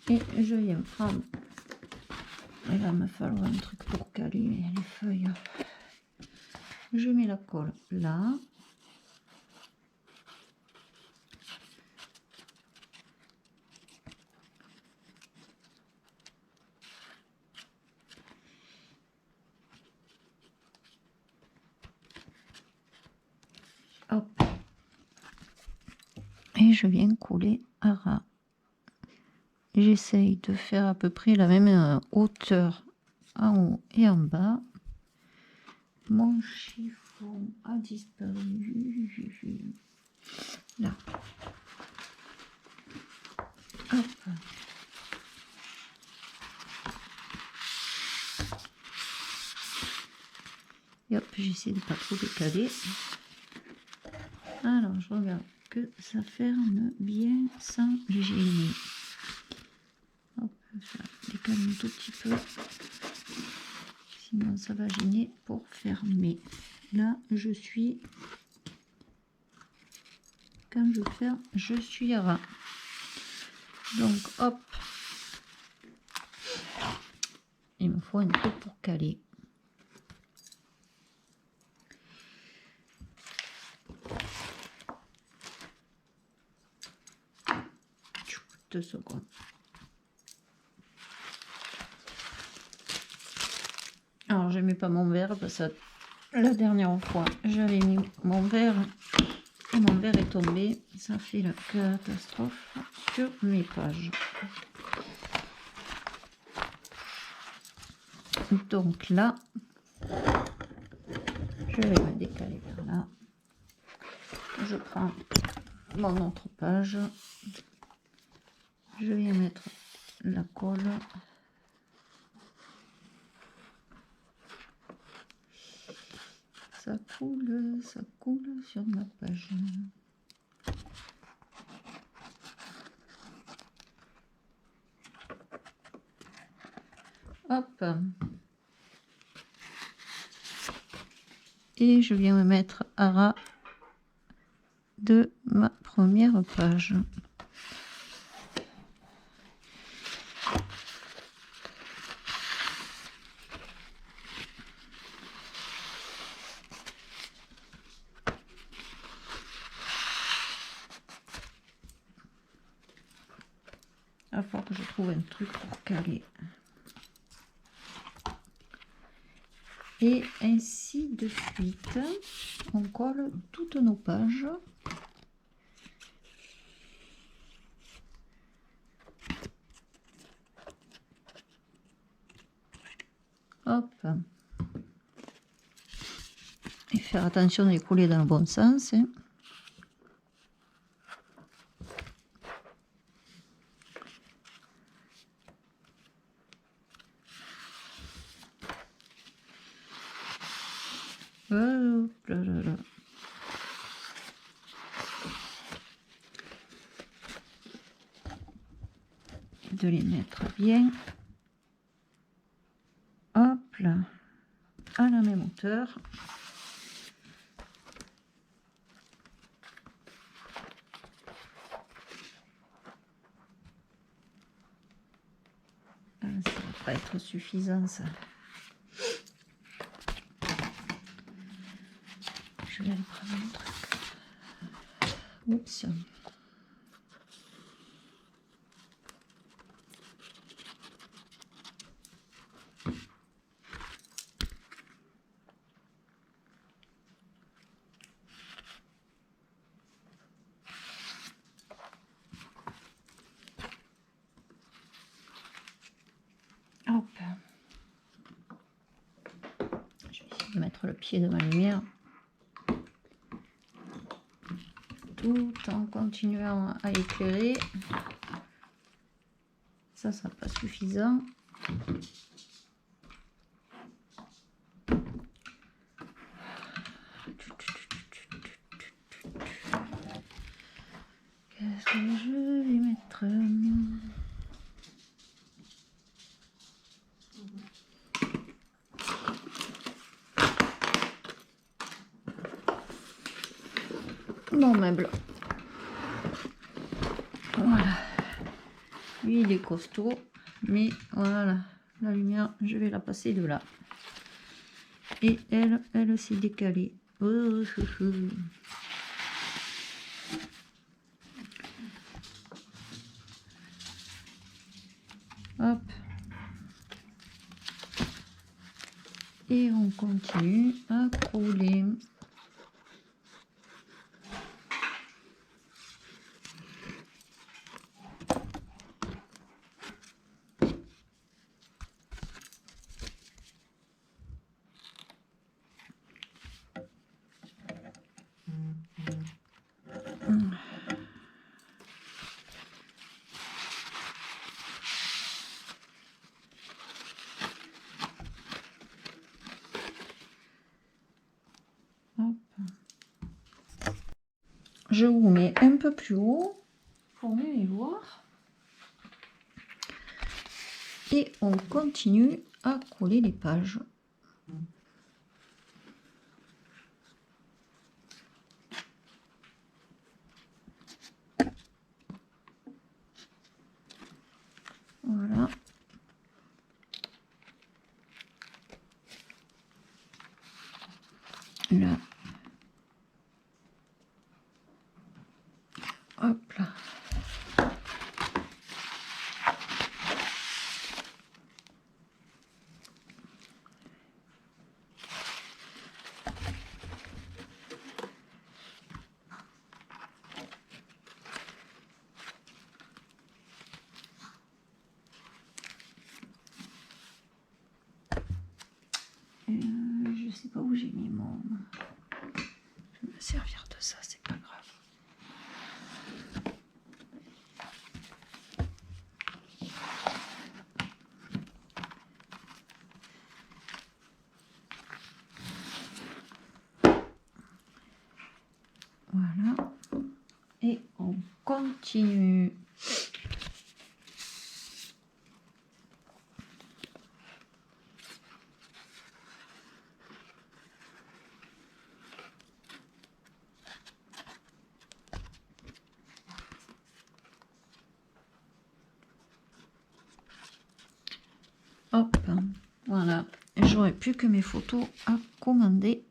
Et je viens prendre... Il va me falloir un truc pour caler les feuilles. Je mets la colle là. Hop. Et je viens coller à ras. J'essaye de faire à peu près la même hauteur en haut et en bas. Mon chiffon a disparu. Là. Hop. Et hop, j'essaie de pas trop décaler. Alors, je regarde que ça ferme bien sans gêner. Hop, je vais décaler un tout petit peu. Sinon, ça va gêner pour fermer. Là, je suis... Quand je ferme, je suis à ras. Donc, hop. Il me faut un truc pour caler. Deux secondes. Alors, je mets pas mon verre parce que la dernière fois, j'avais mis mon verre et mon verre est tombé. Ça fait la catastrophe sur mes pages. Donc là, je vais me décaler vers là. Je prends mon autre page. Je vais mettre la colle. Ça coule sur ma page. Hop. Et je viens me mettre à ras de ma première page. Il va falloir que je trouve un truc pour caler. Et ainsi de suite, on colle toutes nos pages. Hop. Et faire attention de les coller dans le bon sens. Hein. Hop là là là. De les mettre bien. Hop là. À la même hauteur. Ah, ça va pas être suffisant ça. Je vais aller prendre un truc. Oups. Hop. Je vais essayer de mettre le pied de ma lumière. Tout en continuant à éclairer. Ça sera pas suffisant. Qu'est-ce que je vais mettre? Mon meuble. Voilà. Lui, il est costaud. Mais voilà. La lumière, je vais la passer de là. Et elle s'est décalée. Oh, hop. Et on continue à coller. je vous mets un peu plus haut pour mieux les voir. Et on continue à coller les pages. Voilà. Là. Hop là. Je sais pas où j'ai mis mon... Je vais me servir de ça, c'est pas grave. Voilà. Et on continue. Hop, voilà. J'aurais plus que mes photos à commander.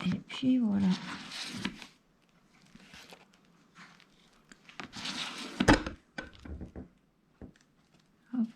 Et puis voilà. Hop.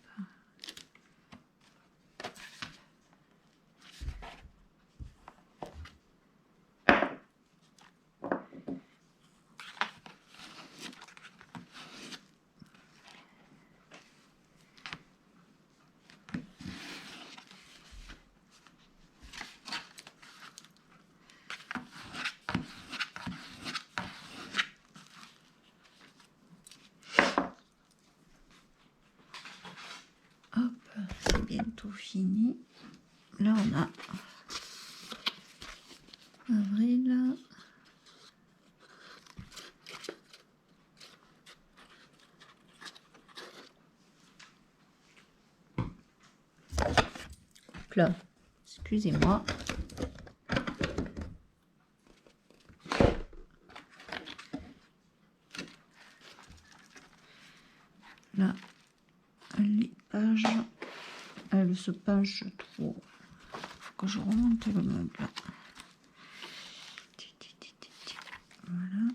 Hop, c'est bientôt fini. Là, on a avril. Hop là, excusez-moi. Là, les pages, elles se penchent trop. Faut que je remonte le meuble. Voilà.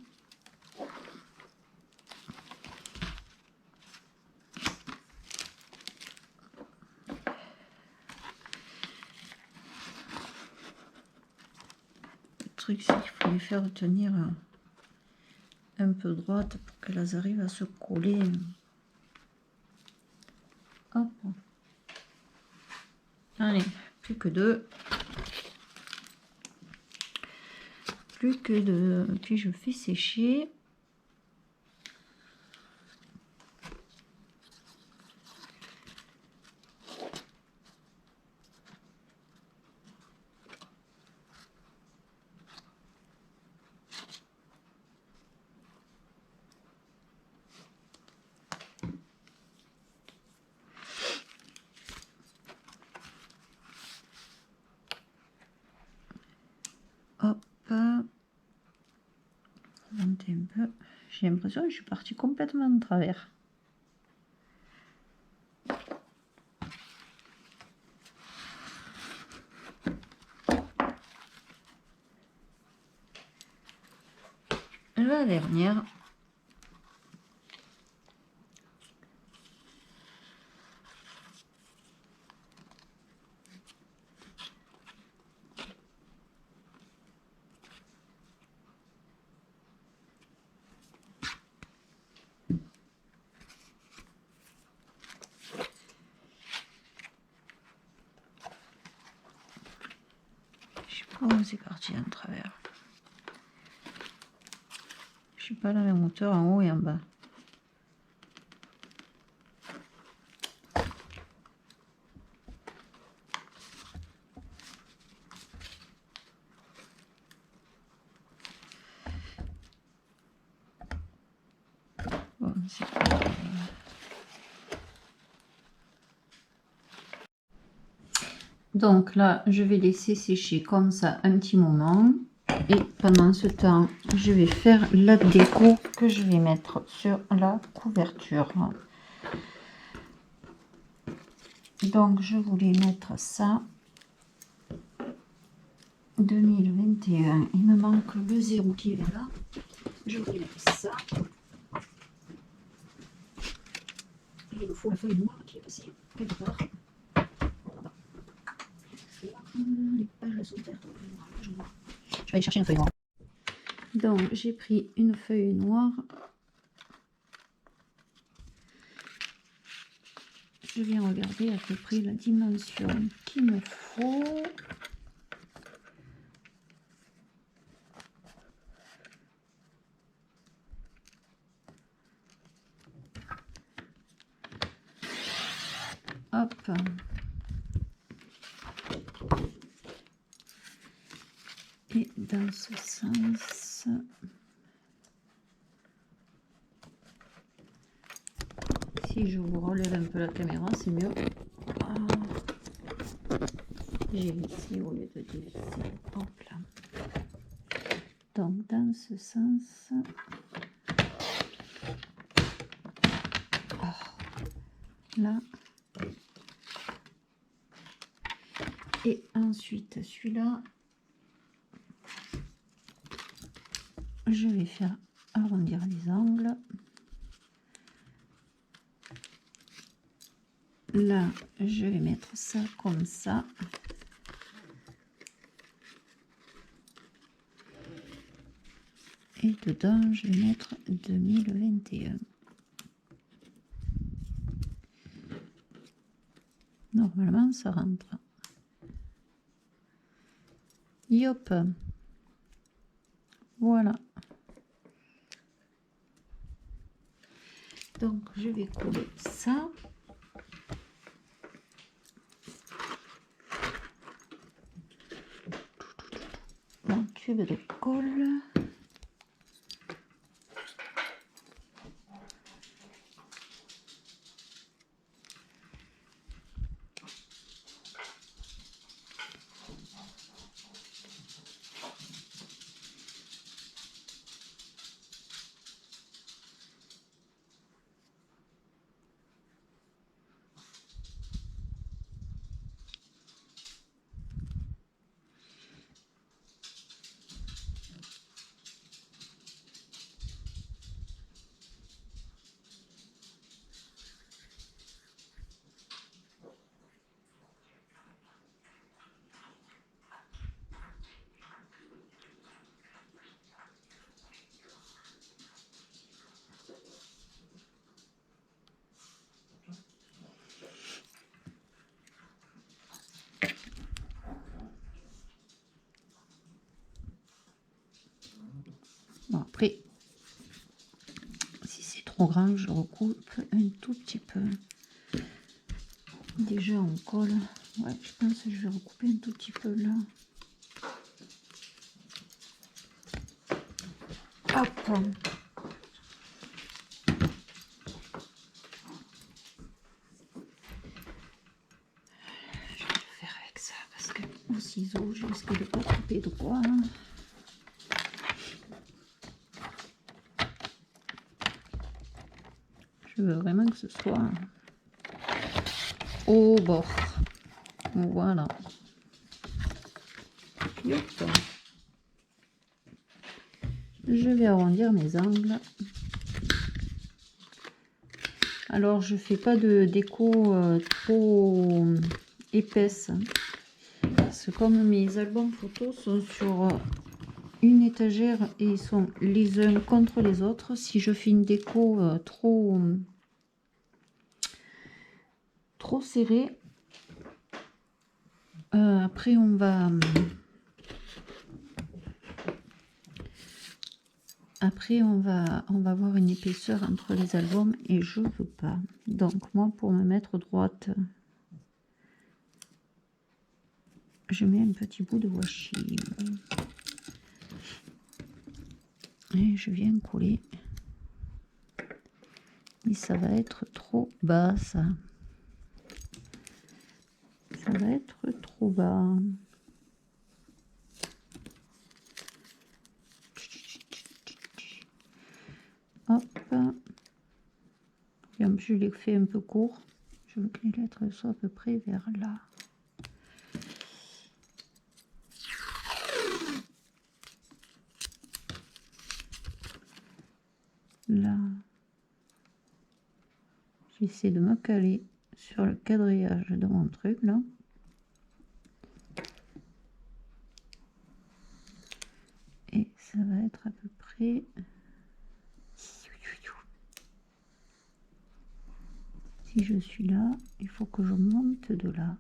Le truc, c'est qu'il faut les faire tenir un peu droite pour qu'elles arrivent à se coller. Hop. Allez, plus que deux. Plus que deux. Puis je fais sécher. Hop. Monter un peu. J'ai l'impression que je suis partie complètement de travers. La dernière. Je sais pas où c'est parti en travers. Je suis pas à la même hauteur en haut et en bas. Donc là, je vais laisser sécher comme ça un petit moment. Et pendant ce temps, je vais faire la déco que je vais mettre sur la couverture. Donc, je voulais mettre ça. 2021. Il me manque le 0 qui est là. Je voulais mettre ça. Il me faut la feuille noire qui est passée quelque part. Les pages sont vertes. Je vais aller chercher une feuille noire. Donc, j'ai pris une feuille noire. Je vais regarder à peu près la dimension qu'il me faut. Hop. Et dans ce sens, si je vous relève un peu la caméra, c'est mieux. Ah. J'ai ici au lieu de dire ici. Hop là. Donc dans ce sens, là. Et ensuite celui-là, je vais faire arrondir les angles. Là, je vais mettre ça comme ça. Et dedans, je vais mettre 2021. Normalement, ça rentre. Yop. Voilà. Donc, je vais coller ça. Mon tube de colle. Bon, après, si c'est trop grand, je recoupe un tout petit peu. Déjà, on colle. Ouais, je pense que je vais recouper un tout petit peu là. Hop. Je vais le faire avec ça parce que au ciseau, je risque de ne pas couper droit. Je veux vraiment que ce soit au bord. Voilà. Yop. Je vais arrondir mes angles. Alors, je fais pas de déco trop épaisse. Parce que comme mes albums photos sont sur une étagère et ils sont les uns contre les autres, si je fais une déco trop serrée, après on va avoir une épaisseur entre les albums et je veux pas. Donc moi, pour me mettre droite, je mets un petit bout de washi et je viens coller. Mais ça va être trop bas, ça va être trop trop bas. Hop. Et en plus, je l'ai fait un peu court. Je veux que les lettres soient à peu près vers là. Là. J'essaie de me caler sur le quadrillage de mon truc là. Et ça va être à peu près... Si je suis là, il faut que je monte de là.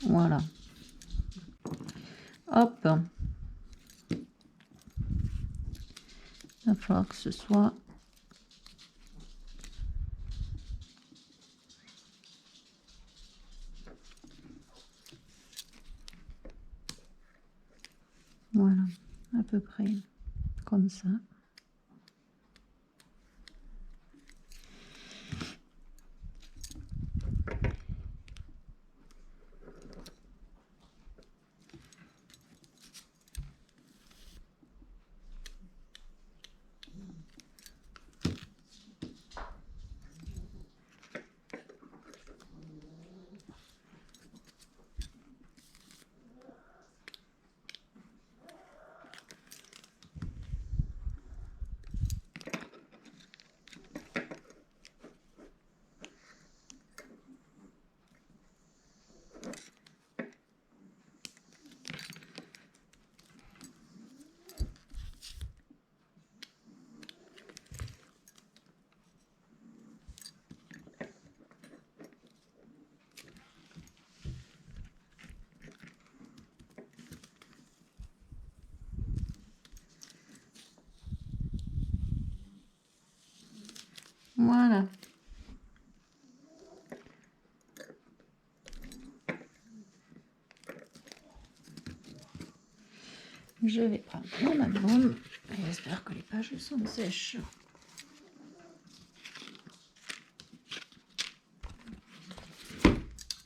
Voilà. Hop. Il va falloir que ce soit... Voilà, à peu près comme ça. Voilà. Je vais prendre mon album. J'espère que les pages sont sèches.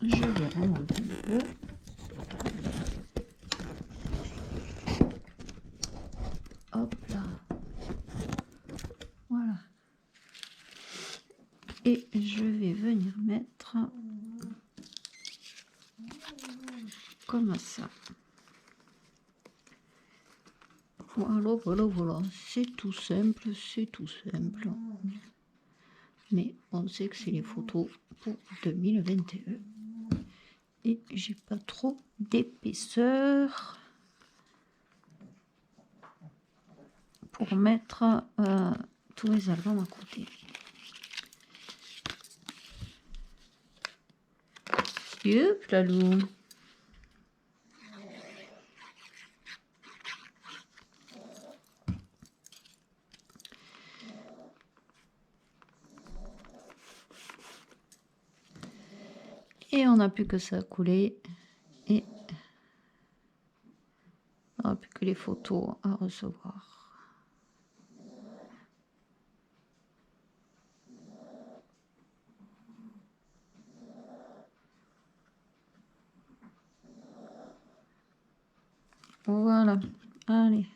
Je vais remonter un peu. Hop là. Voilà. Et je vais venir mettre comme ça. Voilà, voilà, voilà. C'est tout simple, c'est tout simple. Mais on sait que c'est les photos pour 2021. Et j'ai pas trop d'épaisseur pour mettre tous les albums à côté. Hop là, loup. Et on n'a plus que ça à couler. Et on n'a plus que les photos à recevoir. Voilà. Allez.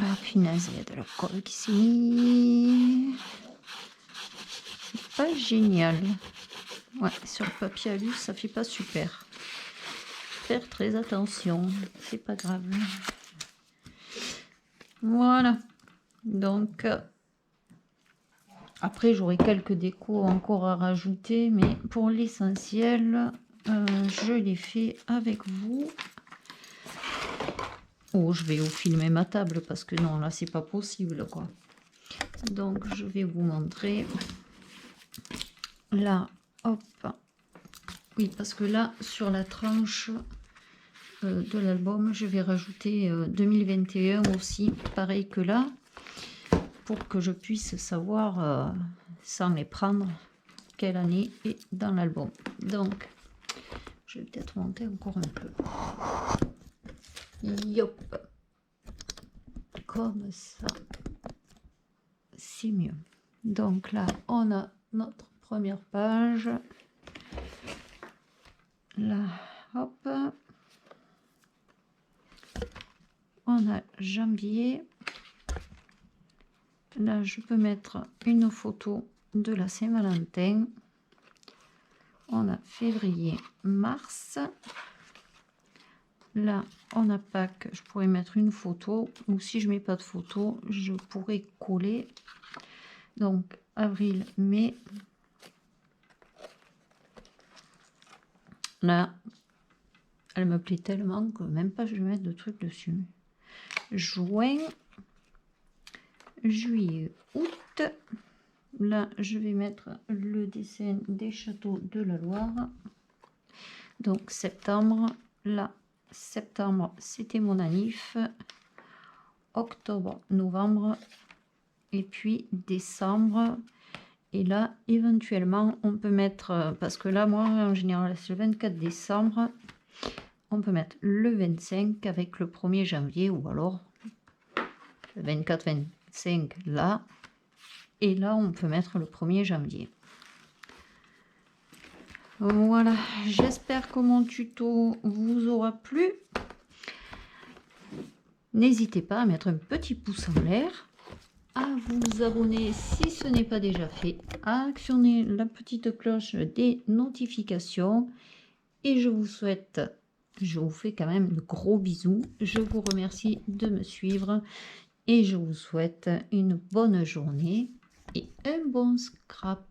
Ah, finesse, il y a de la colle qui s'est mis. C'est pas génial. Ouais, sur le papier alu, ça fait pas super. Faire très attention, c'est pas grave. Voilà. Donc, après, j'aurai quelques décos encore à rajouter, mais pour l'essentiel, je l'ai fait avec vous. Oh, je vais vous filmer ma table parce que non, là, c'est pas possible, quoi. Donc, je vais vous montrer. Là, hop. Oui, parce que là, sur la tranche, de l'album, je vais rajouter 2021 aussi, pareil que là, pour que je puisse savoir, sans les prendre, quelle année est dans l'album. Donc, je vais peut-être monter encore un peu. Yop, comme ça, c'est mieux. Donc là, on a notre première page. Là, hop. On a janvier. Là, je peux mettre une photo de la Saint-Valentin. On a février, mars. Là, on a Pâques. Je pourrais mettre une photo. Ou si je mets pas de photo, je pourrais coller. Donc, avril, mai. Là, elle me plaît tellement que même pas je vais mettre de trucs dessus. Juin, juillet, août. Là, je vais mettre le dessin des châteaux de la Loire. Donc, septembre. Là, septembre, c'était mon anniv. Octobre, novembre. Et puis, décembre. Et là, éventuellement, on peut mettre... Parce que là, moi, en général, c'est le 24 décembre. On peut mettre le 25 avec le 1er janvier. Ou alors, le 24-25, là. Et là, on peut mettre le 1er janvier. Voilà, j'espère que mon tuto vous aura plu. N'hésitez pas à mettre un petit pouce en l'air, à vous abonner si ce n'est pas déjà fait, à actionner la petite cloche des notifications. Et je vous souhaite, je vous fais quand même de gros bisous. Je vous remercie de me suivre et je vous souhaite une bonne journée et un bon scrap.